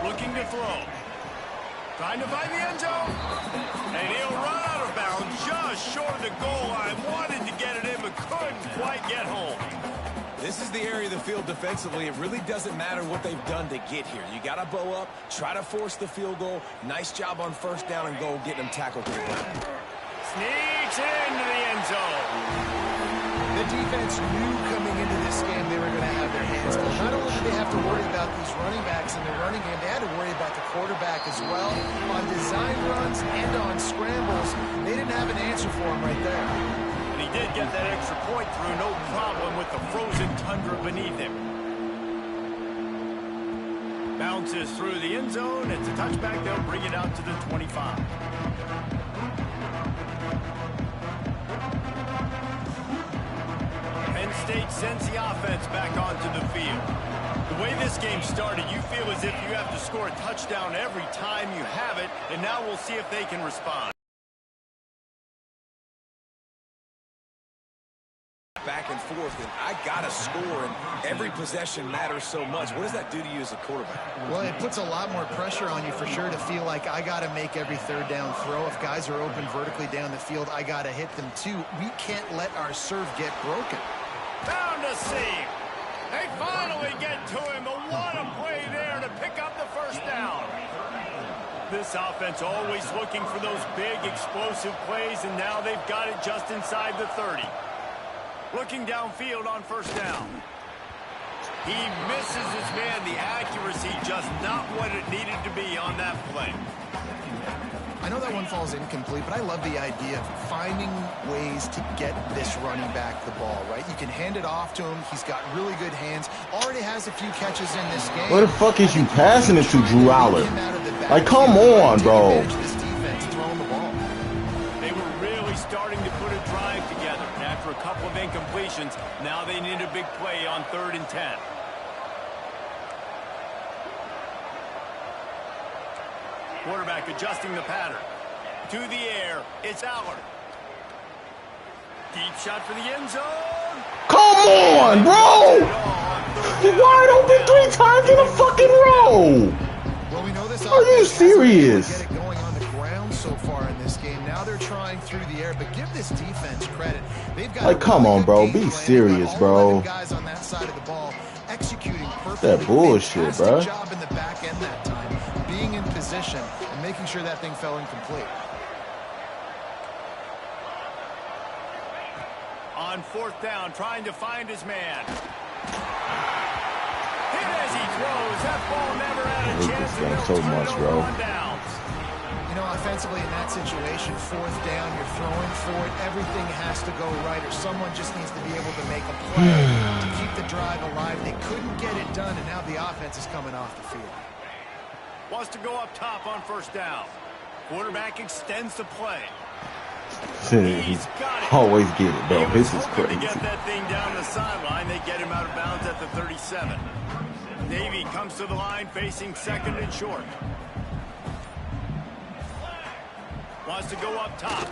Looking to throw. Trying to find the end zone. And he'll run out of bounds just short of the goal line. Wanted to get it in, but couldn't quite get home. This is the area of the field defensively. It really doesn't matter what they've done to get here. You got to bow up, try to force the field goal. Nice job on first down and goal getting them tackled to the ground. Sneaks into the end zone. The defense knew coming into this game they were going to have their hands full. Not only did they have to worry about these running backs in the running game, they had to worry about the quarterback as well. On design runs and on scrambles, they didn't have an answer for him right there. And he did get that extra point through, no problem with the frozen tundra beneath him. Bounces through the end zone. It's a touchback. They'll bring it out to the 25. Penn State sends the offense back onto the field. The way this game started, you feel as if you have to score a touchdown every time you have it, and now we'll see if they can respond. Back and forth, and I got to score, and every possession matters so much. What does that do to you as a quarterback? Well, it puts a lot more pressure on you for sure to feel like I got to make every third down throw. If guys are open vertically down the field, I got to hit them too. We can't let our serve get broken. Found a seam. They finally get to him. But what a play there to pick up the first down. This offense always looking for those big explosive plays, and now they've got it just inside the 30. Looking downfield on first down. He misses his man. The accuracy just not what it needed to be on that play. I know that one falls incomplete, but I love the idea of finding ways to get this running back the ball, right? You can hand it off to him. He's got really good hands. Already has a few catches in this game. Where the fuck is you passing it to, Drew Aller? Like, come on, bro. This defense throwing the ball. They were really starting to put a drive together. And after a couple of incompletions, now they need a big play on 3rd and 10. Quarterback adjusting the pattern. To the air, it's Aller. Deep shot for the end zone. Come on, bro! You're wide open 3 times in a fucking row! Well, we know this. Are you serious? Get it going on the ground so far in this game. Now they're trying through the air, but give this defense credit. They've got like, come on, bro. Be serious, bro. Guys on that side of the ball executing perfectly. That bullshit, bro. Job in the back end that time, being in position and making sure that thing fell incomplete. On 4th down, trying to find his man. Hit as he throws. That ball never had a chance. This game so much, bro. You know, offensively in that situation, 4th down, you're throwing for it. Everything has to go right, or someone just needs to be able to make a play to keep the drive alive. They couldn't get it done, and now the offense is coming off the field. Wants to go up top on 1st down. Quarterback extends the play. He's got it. Always get it, bro. This is hoping crazy. to get that thing down the sideline. They get him out of bounds at the 37. Navy comes to the line facing 2nd and short. Wants to go up top.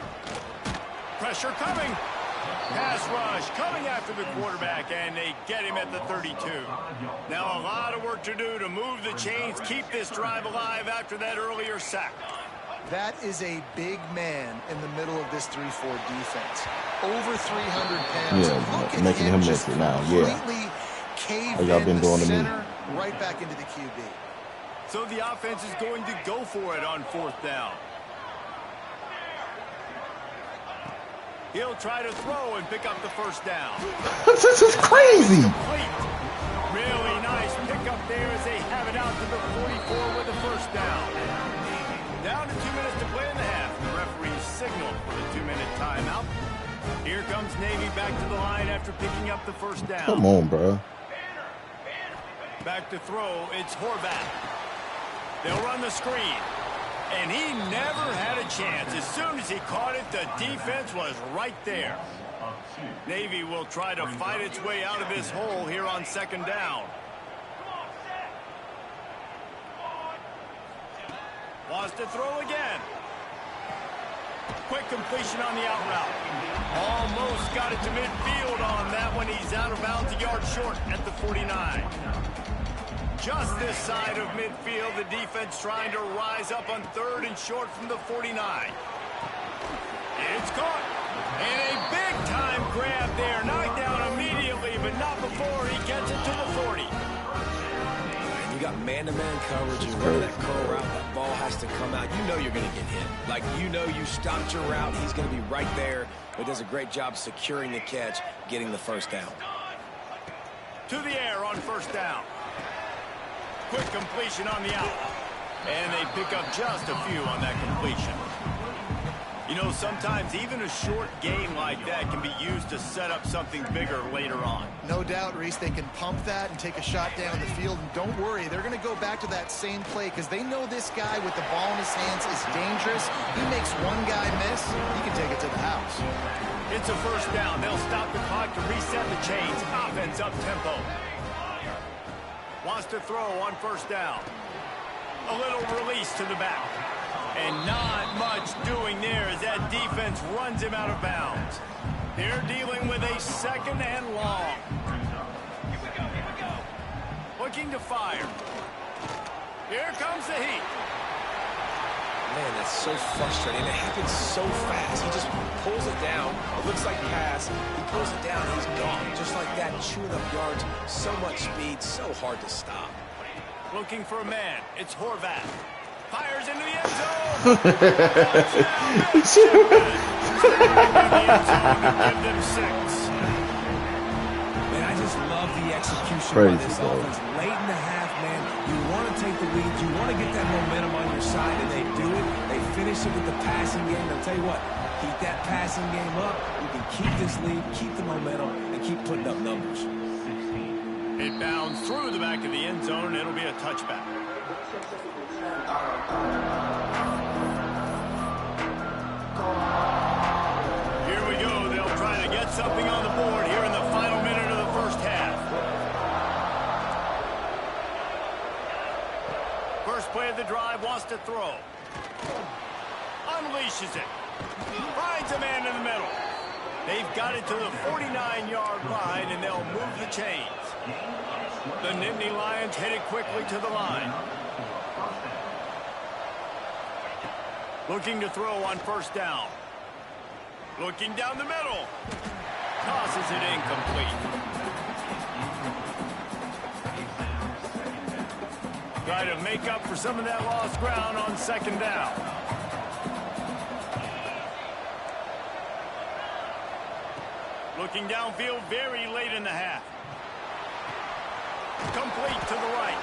Pressure coming. Pass rush coming after the quarterback, and they get him at the 32. Now a lot of work to do to move the chains, keep this drive alive after that earlier sack. That is a big man in the middle of this 3-4 defense. Over 300 pounds. Yeah, making him miss it now. Yeah. Caved y'all been doing to me. Right back into the QB. So the offense is going to go for it on 4th down. He'll try to throw and pick up the first down. This is crazy. Really nice pickup there as they have it out to the 44 with the first down. Down to 2 minutes to play in the half. The referee signaled for the 2-minute timeout. Here comes Navy back to the line after picking up the first down. Come on, bro. Back to throw, it's Horvath. They'll run the screen. And he never had a chance. As soon as he caught it, the defense was right there. Navy will try to fight its way out of this hole here on 2nd down. Wants to throw again. Quick completion on the out route. Almost got it to midfield on that one. He's out of bounds a yard short at the 49. just this side of midfield. The defense trying to rise up on 3rd and short from the 49. It's caught. And a big-time grab there. Knocked down immediately, but not before he gets it to the 40. You got man-to-man coverage. You run that curl route. That ball has to come out. You know you're going to get hit. Like, you know you stopped your route. He's going to be right there. But does a great job securing the catch, getting the first down. To the air on 1st down. Quick completion on the out. And they pick up just a few on that completion. You know, sometimes even a short game like that can be used to set up something bigger later on. No doubt, Reese, they can pump that and take a shot down the field. And don't worry, they're going to go back to that same play because they know this guy with the ball in his hands is dangerous. He makes one guy miss, he can take it to the house. It's a 1st down. They'll stop the clock to reset the chains. Offense up tempo. Wants to throw on 1st down. A little release to the back. And not much doing there as that defense runs him out of bounds. They're dealing with a 2nd and long. Here we go. Looking to fire. Here comes the heat. Man, that's so frustrating. It happens so fast. He just pulls it down. It looks like pass. He pulls it down. He's gone. Just like that, chewing up yards. So much speed. So hard to stop. Looking for a man. It's Horvath. Fires into the end zone. Give them 6. Man, I just love the execution Crazy, by this bro. offense. Late in the half, man, you want to take the lead. You want to get that momentum on your side, and they do it. They finish it with the passing game. I'll tell you what, keep that passing game up. You can keep this lead, keep the momentum, and keep putting up numbers. It bounds through the back of the end zone. It'll be a touchback. Here we go. They'll try to get something on the board here in the final minute of the 1st half. First play of the drive, wants to throw. Unleashes it. Finds a man in the middle. They've got it to the 49-yard line, and they'll move the chains. The Nittany Lions hit it quickly to the line. Looking to throw on 1st down. Looking down the middle. Tosses it incomplete. Try to make up for some of that lost ground on 2nd down. Looking downfield very late in the half. Complete to the right.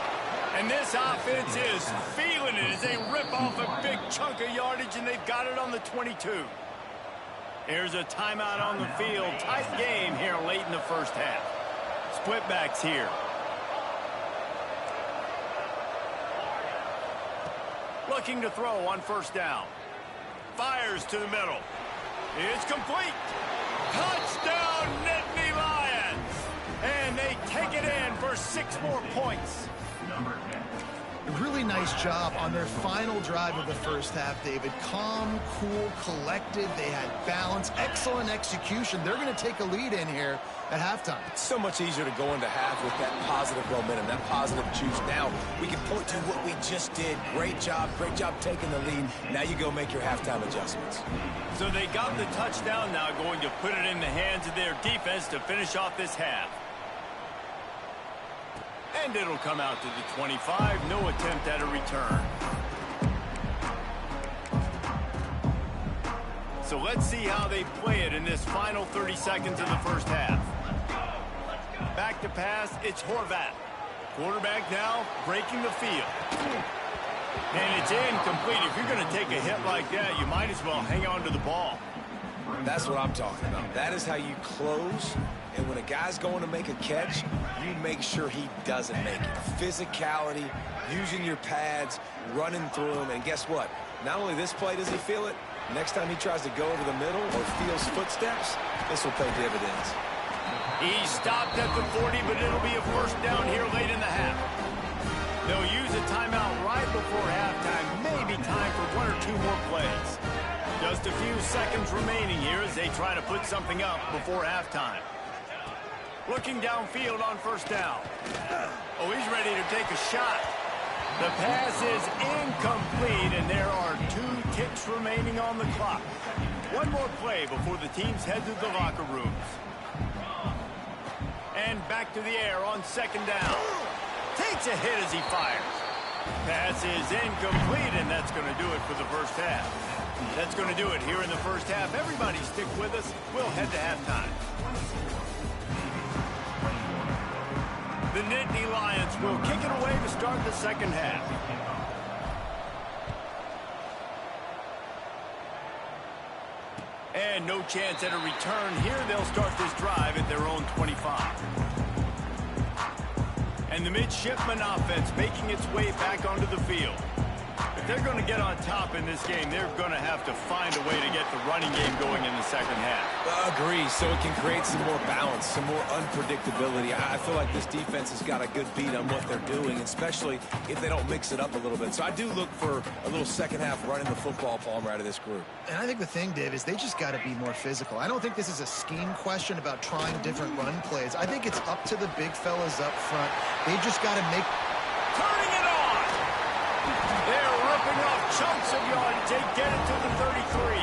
And this offense is feeling it as they rip off a big chunk of yardage, and they've got it on the 22. Here's a timeout on the field. Tight game here late in the 1st half. Split backs here. Looking to throw on 1st down. Fires to the middle. It's complete. Touchdown, Nittany Lions! And they take it in for 6 more points. A really nice job on their final drive of the 1st half, David. Calm, cool, collected. They had balance, excellent execution. They're going to take a lead in here at halftime. It's so much easier to go into half with that positive momentum, that positive juice. Now we can point to what we just did. Great job taking the lead. Now you go make your halftime adjustments. So they got the touchdown, now going to put it in the hands of their defense to finish off this half. And it'll come out to the 25. No attempt at a return. So let's see how they play it in this final 30 seconds of the 1st half. Back to pass, it's Horvath. Quarterback now breaking the field. And it's incomplete. If you're going to take a hit like that, you might as well hang on to the ball. That's what I'm talking about. That is how you close. And when a guy's going to make a catch, you make sure he doesn't make it. Physicality, using your pads, running through him. And guess what? Not only this play does he feel it, next time he tries to go over the middle or feels footsteps, this will pay dividends. He stopped at the 40, but it'll be a 1st down here late in the half. They'll use a timeout right before halftime. Maybe time for 1 or 2 more plays. Just a few seconds remaining here as they try to put something up before halftime. Looking downfield on first down. Oh, he's ready to take a shot. The pass is incomplete, and there are 2 ticks remaining on the clock. One more play before the teams head to the locker rooms. And back to the air on second down. Takes a hit as he fires. Pass is incomplete, and that's going to do it for the first half. That's going to do it here in the first half. Everybody stick with us. We'll head to halftime. The Nittany Lions will kick it away to start the second half. And no chance at a return here. They'll start this drive at their own 25. And the midshipman offense making its way back onto the field. If they're going to get on top in this game, they're going to have to find a way to get the running game going in the second half. Agree, so it can create some more balance, some more unpredictability. I feel like this defense has got a good beat on what they're doing, especially if they don't mix it up a little bit. So I do look for a little second half running the football, Palmer, out of this group. And I think the thing, Dave, is they just got to be more physical. I don't think this is a scheme question about trying different run plays. I think it's up to the big fellas up front. They just got to make... Turning it on! They're ripping off chunks of yardage. They get it to the 33.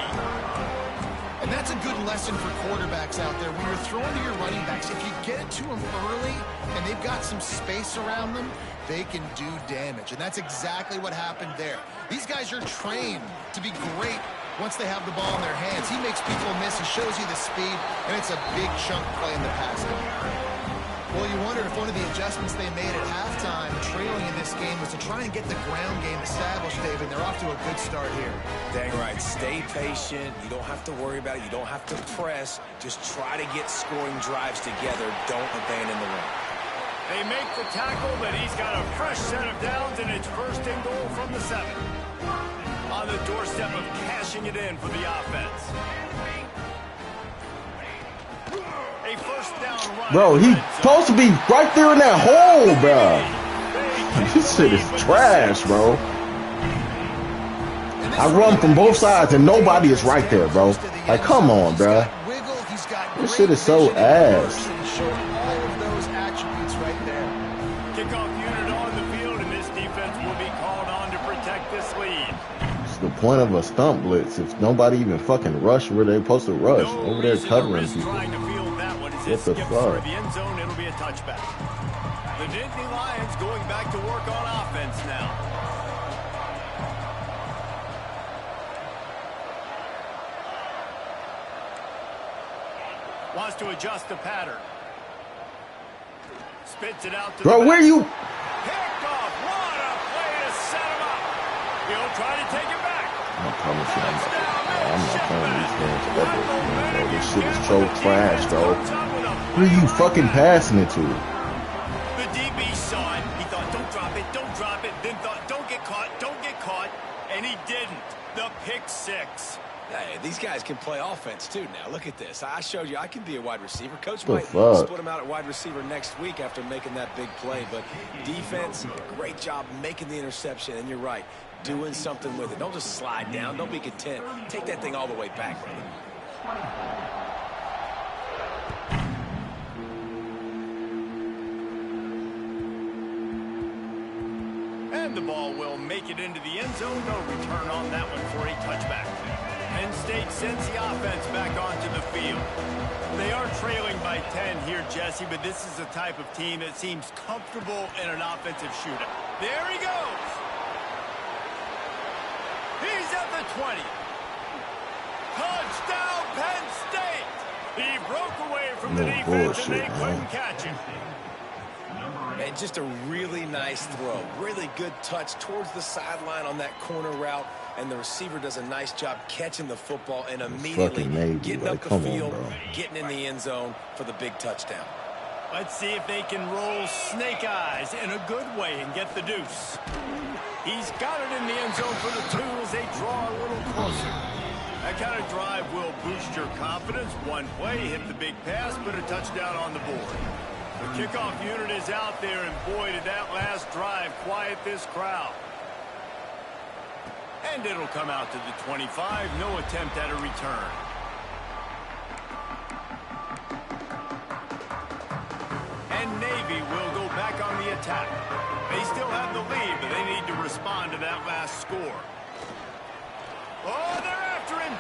And that's a good lesson for quarterbacks out there. When you're throwing to your running backs, if you get it to them early and they've got some space around them, they can do damage. And that's exactly what happened there. These guys are trained to be great once they have the ball in their hands. He makes people miss. He shows you the speed, and it's a big chunk play in the passing. Well, you wondered if one of the adjustments they made at halftime, trailing in this game, was to try and get the ground game established, David. They're off to a good start here. Dang right. Stay patient. You don't have to worry about it. You don't have to press. Just try to get scoring drives together. Don't abandon the run. They make the tackle, but he's got a fresh set of downs, and it's first and goal from the 7. On the doorstep of cashing it in for the offense. A first down run. Bro, he's supposed to be right there in that hole, bro. This shit is trash, bro. I run from both sides and nobody is right there, bro. Like, come on, bro. This shit is so ass. All of those attributes right there. Kickoff unit on the field, and this defense will be called on to protect this lead. It's the point of a stump blitz if nobody even fucking rush where they're supposed to rush. Over there covering people. What the fuck? For the end zone, it'll be a touchback. The Nittany Lions going back to work on offense now. Wants to adjust the pattern. Spits it out to bro, where you? Picked off. What a play to set him up. He'll try to take it back. I promise you, I'm not playing these games ever again, bro. This shit is so trash, bro. Who are you fucking passing it to? The DB saw it. He thought, don't drop it. Then thought, don't get caught. And he didn't. The pick 6. Hey, these guys can play offense, too, now. Look at this. I showed you I can be a wide receiver. Coach might split him out at wide receiver next week after making that big play. But defense, great job making the interception. And you're right, doing something with it. Don't just slide down. Don't be content. Take that thing all the way back, brother. And the ball will make it into the end zone. No return on that one for a touchback. Penn State sends the offense back onto the field. They are trailing by 10 here, Jesse, but this is the type of team that seems comfortable in an offensive shootout. There he goes. He's at the 20. Touchdown, Penn State. He broke away from the defense, and they couldn't catch him. And just a really nice throw. Really good touch towards the sideline on that corner route. And the receiver does a nice job catching the football and immediately getting up the field, getting in the end zone for the big touchdown. Let's see if they can roll snake eyes in a good way and get the deuce. He's got it in the end zone for the 2 as they draw a little closer. That kind of drive will boost your confidence. One play, hit the big pass, put a touchdown on the board. The kickoff unit is out there, and boy, did that last drive quiet this crowd. And it'll come out to the 25. No attempt at a return. attack. They still have the lead, but they need to respond to that last score. Oh, they're after him.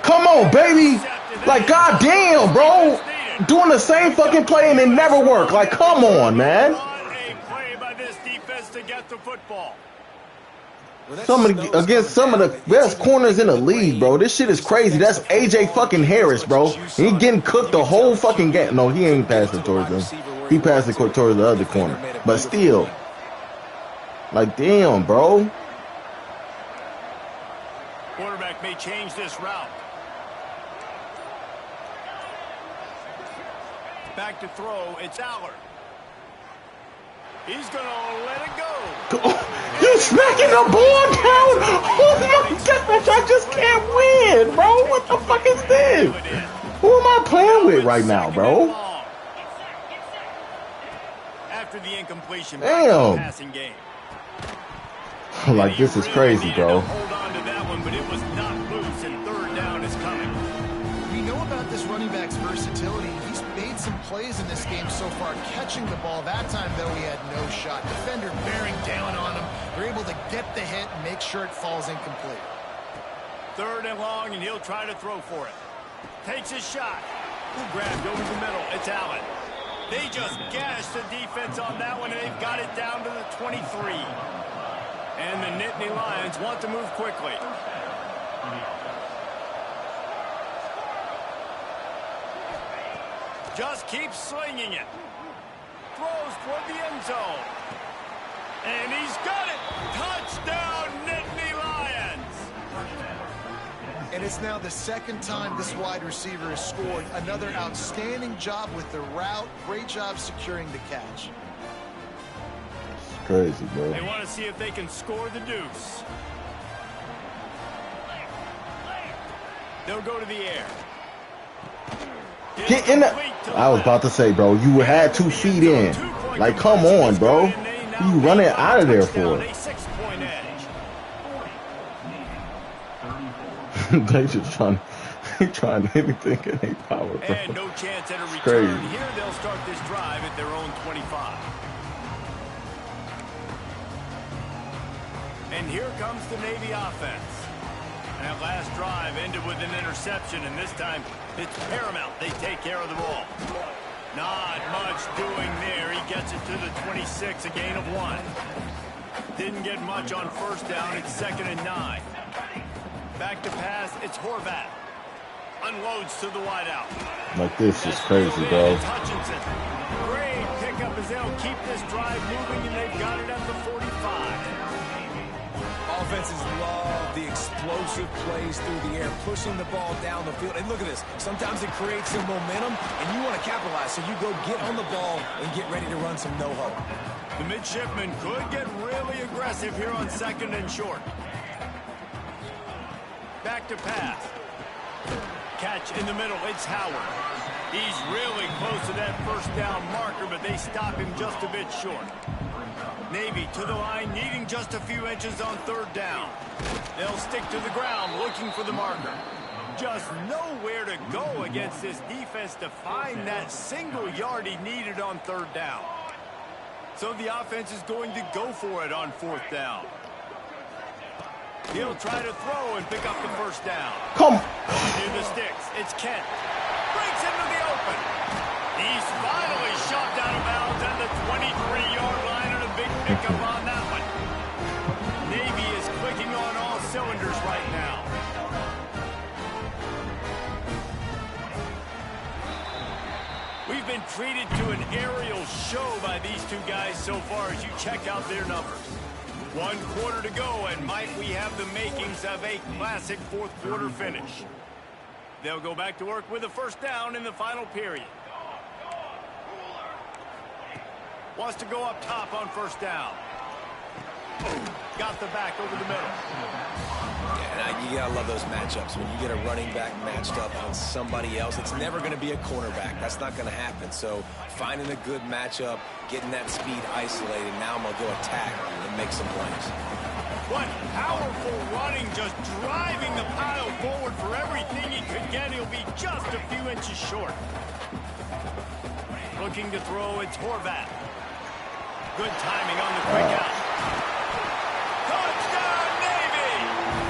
Come on, baby. Like, goddamn, bro. Doing the same fucking play and it never worked. Like, come on, man. What a play by this defense to get the football. Against some of the best corners in the league, bro. This shit is crazy. That's AJ fucking Harris, bro. He getting cooked the whole fucking game. No, he ain't passing towards him. He passed it towards the other corner. But still. Like, damn, bro. Quarterback may change this route. Back to throw. It's Aller. He's going to let it go. You smacking the ball down? Oh my gosh, I just can't win, bro. What the fuck is this? Who am I playing with right now, bro? After the incompletion, damn. Passing game. Like, this is crazy, bro. Hold on to that one, but it was not loose, and third down is coming. We know about this running back's versatility. He's made some plays in this game so far, catching the ball. That time, though, he had no shot. Defender bearing down on him. They're able to get the hit and make sure it falls incomplete. Third and long, and he'll try to throw for it. Takes his shot. Grabbed over the middle. It's Allen. They just gashed the defense on that one, and they've got it down to the 23. And the Nittany Lions want to move quickly. Just keeps slinging it. Throws toward the end zone. And he's got it. Touchdown, Nittany Lions. And it's now the second time this wide receiver has scored. Another outstanding job with the route. Great job securing the catch. Crazy, bro. They want to see if they can score the deuce. They'll go to the air. Get in the... I was about to say, bro, you had 2 feet in. Like, come on, bro. Who you running out of there for? They just trying anything in their power, bro. And no chance at a return. Crazy. Here they'll start this drive at their own 25. And here comes the Navy offense. And that last drive ended with an interception, and this time it's paramount they take care of the ball. Not much doing there. He gets it to the 26, a gain of 1. Didn't get much on first down. It's 2nd and 9. Back to pass. It's Horvat. Unloads to the wideout. Like, this is crazy, bro. It's Hutchinson. Great pickup as they'll keep this drive moving, and they've got it at the 45. Offenses love the explosive plays through the air, pushing the ball down the field. And look at this. Sometimes it creates some momentum, and you want to capitalize. So you go get on the ball and get ready to run some no-huddle. The midshipman could get really aggressive here on 2nd and short. Back to pass. Catch in the middle. It's Howard. He's really close to that first down marker, but they stop him just a bit short. Navy to the line, needing just a few inches on 3rd down. They'll stick to the ground, looking for the marker. Just nowhere to go against this defense to find that single yard he needed on 3rd down. So the offense is going to go for it on 4th down. He'll try to throw and pick up the first down. Come. Near the sticks, it's Kent. Breaks into the open. He's finally shoved out of bounds at the 23-yard line, and a big pickup on that one. Navy is clicking on all cylinders right now. We've been treated to an aerial show by these two guys so far as you check out their numbers. 1 quarter to go, and might we have the makings of a classic 4th quarter finish. They'll go back to work with a first down in the final period. Wants to go up top on first down. Got the back over the middle. Yeah, you gotta love those matchups. When you get a running back matched up on somebody else, it's never gonna be a cornerback. That's not gonna happen. So finding a good matchup, getting that speed isolated. Now I'm gonna go attack and make some plays. What powerful running, just driving the pile forward for everything he could get. He'll be just a few inches short. Looking to throw, it's Horvat. Good timing on the quick out. Touchdown, Navy!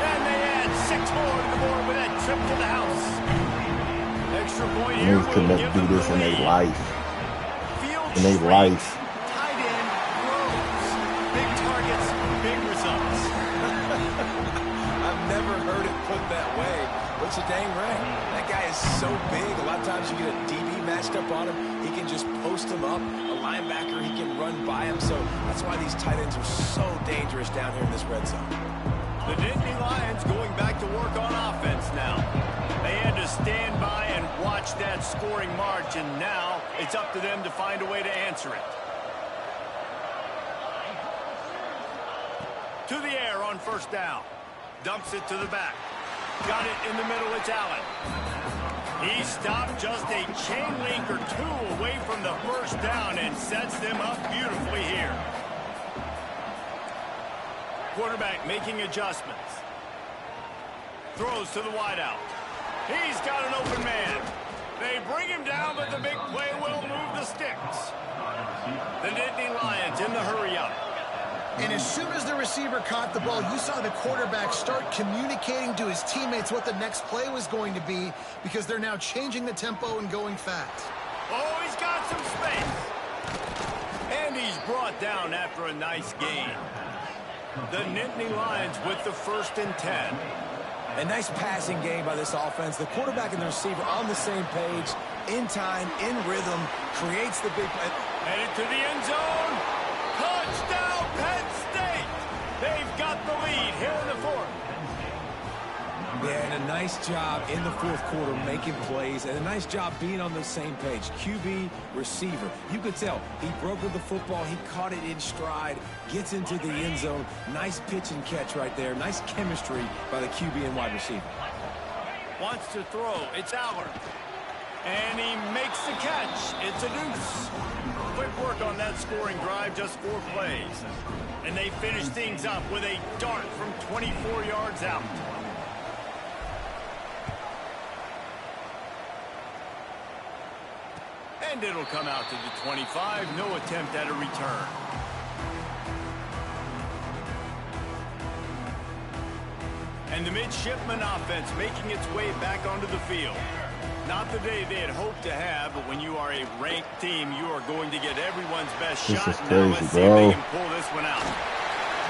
And they add 6 more to the board with that trip to the house. Extra point here. Niggas could never do this in their life. In their life. Tight end throws. Big targets, big results. I've never heard it put that way. But you're dang right. That guy is so big. A lot of times you get a DB matched up on him. He can just post him up. A linebacker, he can run by him. So that's why these tight ends are so dangerous down here in this red zone. The Nittany Lions going back to work on offense now. They had to stand by and watch that scoring march, and now it's up to them to find a way to answer it. To the air on first down. Dumps it to the back. Got it in the middle, it's Allen. He stopped just a chain link or 2 away from the first down and sets them up beautifully here. Quarterback making adjustments. Throws to the wideout. He's got an open man. They bring him down, but the big play will move the sticks. The Nittany Lions in the hurry up. And as soon as the receiver caught the ball, you saw the quarterback start communicating to his teammates what the next play was going to be, because they're now changing the tempo and going fast. Oh, he's got some space. And he's brought down after a nice gain. The Nittany Lions with the 1st and 10. A nice passing game by this offense. The quarterback and the receiver on the same page, in time, in rhythm, creates the big play. Headed to the end zone. Touchdown, Penn State. They've got the lead here in the 4th. Yeah, and a nice job in the 4th quarter making plays, and a nice job being on the same page. QB, receiver. You could tell he brokered the football. He caught it in stride, gets into the end zone. Nice pitch and catch right there. Nice chemistry by the QB and wide receiver. Wants to throw. It's Allard. And he makes the catch. It's a deuce. Quick work on that scoring drive, just 4 plays. And they finish things up with a dart from 24 yards out. And it'll come out to the 25. No attempt at a return. And the midshipman offense making its way back onto the field. Not the day they had hoped to have, but when you are a ranked team, you are going to get everyone's best shot. This is Now let's crazy, see if they bro. can pull this one out.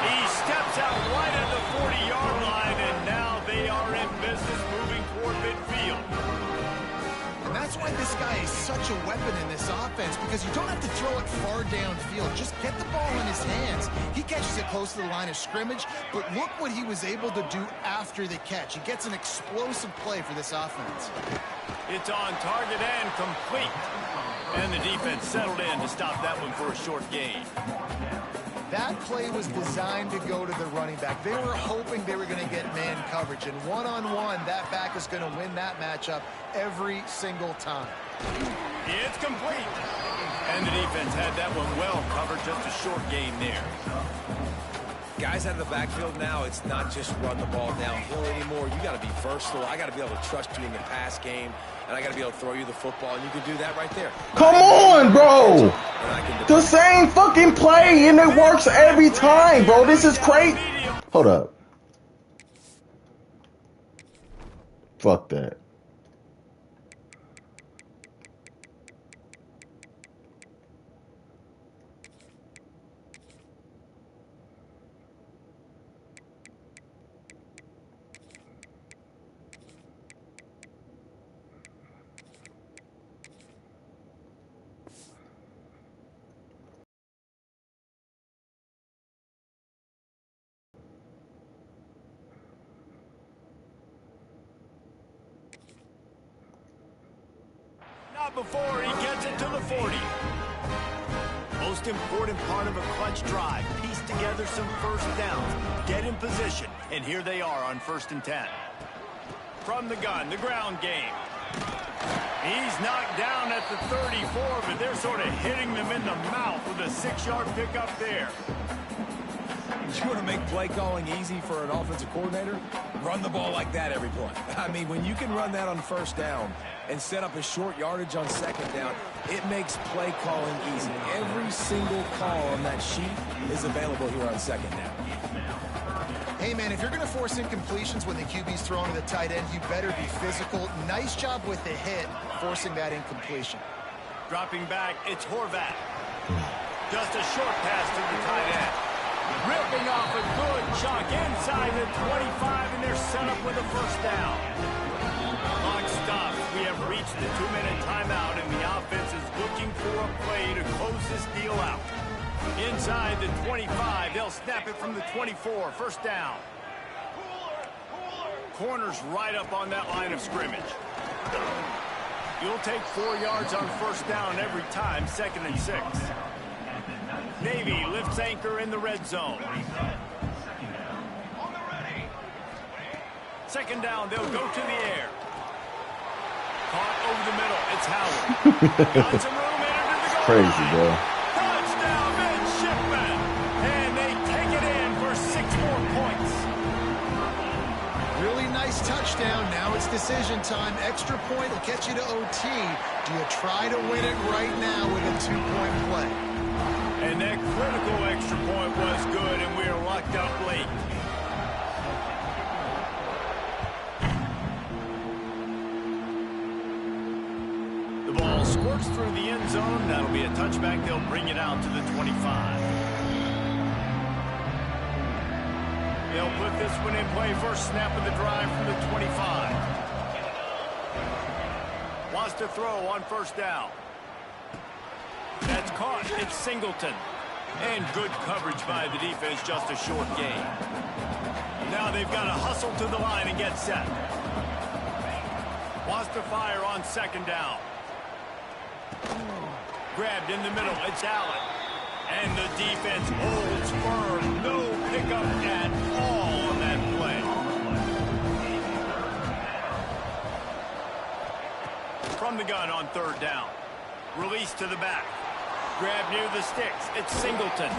He steps out right at the 40-yard line, and now they are in business moving toward midfield. And that's why this guy is such a weapon in this offense, because you don't have to throw it far downfield. Just get the ball in his hands. He catches it close to the line of scrimmage, but look what he was able to do after the catch. He gets an explosive play for this offense. It's on target and complete. And the defense settled in to stop that one for a short gain. That play was designed to go to the running back. They were hoping they were going to get man coverage, and one-on-one, that back is going to win that matchup every single time. It's complete. And the defense had that one well covered, just a short gain there. Guys out of the backfield now, it's not just run the ball downhill anymore. You got to be versatile. I got to be able to trust you in the pass game, and I got to be able to throw you the football, and you can do that right there. Come on, bro. The same fucking play, and it works every time, bro. This is crazy. Hold up. Fuck that. Before he gets it to the 40. Most important part of a clutch drive. Piece together some first downs. Get in position. And here they are on 1st and 10. From the gun, the ground game. He's knocked down at the 34, but they're sort of hitting them in the mouth with a 6-yard pickup there. You want to make play calling easy for an offensive coordinator? Run the ball like that every play. I mean, when you can run that on first down and set up a short yardage on second down, it makes play calling easy. Every single call on that sheet is available here on second down. Hey, man, if you're going to force incompletions when the QB's throwing to the tight end, you better be physical. Nice job with the hit, forcing that incompletion. Dropping back, it's Horvat. Just a short pass to the tight end. Ripping off a good chunk inside the 25, and they're set up with a first down. Clock stops. We have reached the 2-minute timeout, and the offense is looking for a play to close this deal out. Inside the 25, they'll snap it from the 24. First down. Corners right up on that line of scrimmage. You'll take 4 yards on first down every time, 2nd and 6. Navy lifts anchor in the red zone. Second down, they'll go to the air. Caught over the middle, it's Howard. Got some room in under the goal Crazy, line. bro. Touchdown, Midshipman. And they take it in for 6 more points. Really nice touchdown. Now it's decision time. Extra point will get you to OT. Do you try to win it right now with a 2-point play? And that critical extra point was good, and we are locked up late. The ball squirts through the end zone. That'll be a touchback. They'll bring it out to the 25. They'll put this one in play. First snap of the drive from the 25. Wants to throw on first down. That's caught. It's Singleton. And good coverage by the defense. Just a short gain. Now they've got to hustle to the line and get set. Wants to fire on second down. Grabbed in the middle. It's Allen. And the defense holds firm. No pickup at all on that play. From the gun on third down. Release to the back. Grab near the sticks. It's Singleton.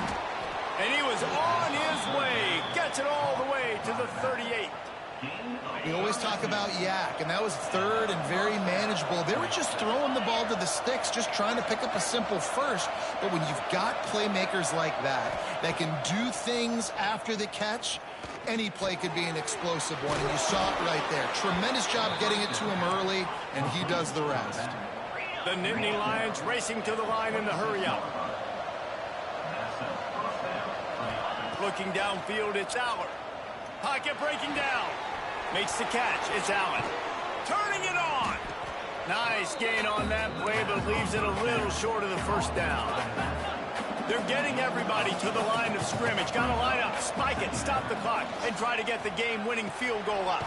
And he was on his way. Gets it all the way to the 38. We always talk about Yak, and that was third and very manageable. They were just throwing the ball to the sticks, just trying to pick up a simple first. But when you've got playmakers like that can do things after the catch, any play could be an explosive one, and you saw it right there. Tremendous job getting it to him early, and he does the rest. The Nittany Lions racing to the line in the hurry-up. Looking downfield, it's Allen. Pocket breaking down. Makes the catch. It's Allen. Turning it on. Nice gain on that play, but leaves it a little short of the first down. They're getting everybody to the line of scrimmage. Got to line up, spike it, stop the clock, and try to get the game-winning field goal up.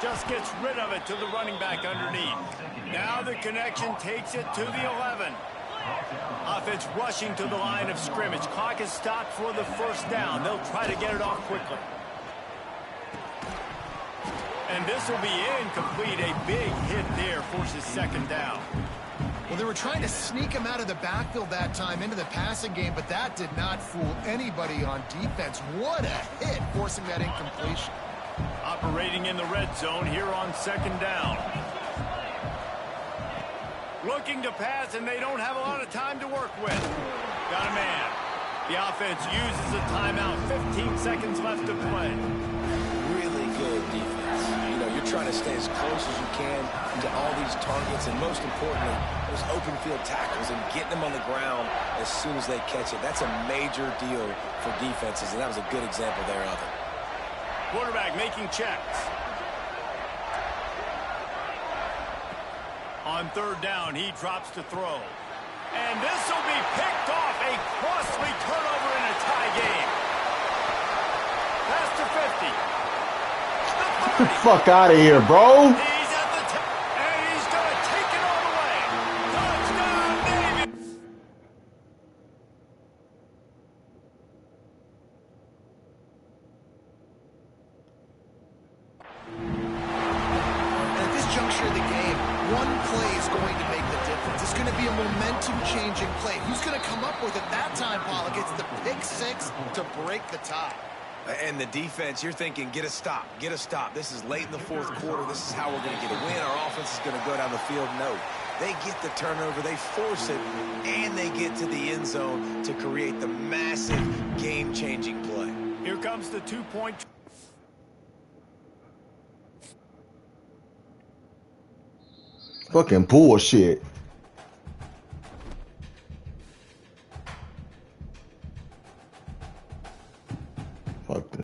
Just gets rid of it to the running back underneath. Now the connection takes it to the 11. Offense rushing to the line of scrimmage. Clock is stopped for the first down. They'll try to get it off quickly. And this will be incomplete. A big hit there forces second down. Well, they were trying to sneak him out of the backfield that time into the passing game, but that did not fool anybody on defense. What a hit, forcing that incompletion. Operating in the red zone here on second down. Looking to pass, and they don't have a lot of time to work with. Got a man. The offense uses a timeout. 15 seconds left to play. Really good defense. You know, you're trying to stay as close as you can to all these targets, and most importantly, those open field tackles and getting them on the ground as soon as they catch it. That's a major deal for defenses, and that was a good example there of it. Quarterback making checks. On third down, he drops to throw. And this will be picked off. A costly turnover in a tie game. Pass to 50. Get the fuck out of here, bro. He's at the and he's going to take it all the way. Touchdown, Navy. At this juncture of the game, one play is going to make the difference. It's going to be a momentum-changing play. Who's going to come up with it that time, Pollock? It's the pick six to break the tie. And the defense, you're thinking, get a stop, get a stop. This is late in the fourth quarter. This is how we're going to get a win. Our offense is going to go down the field. No, they get the turnover, they force it, and they get to the end zone to create the massive game-changing play. Here comes the 2-point. Fucking bullshit. Fuck this.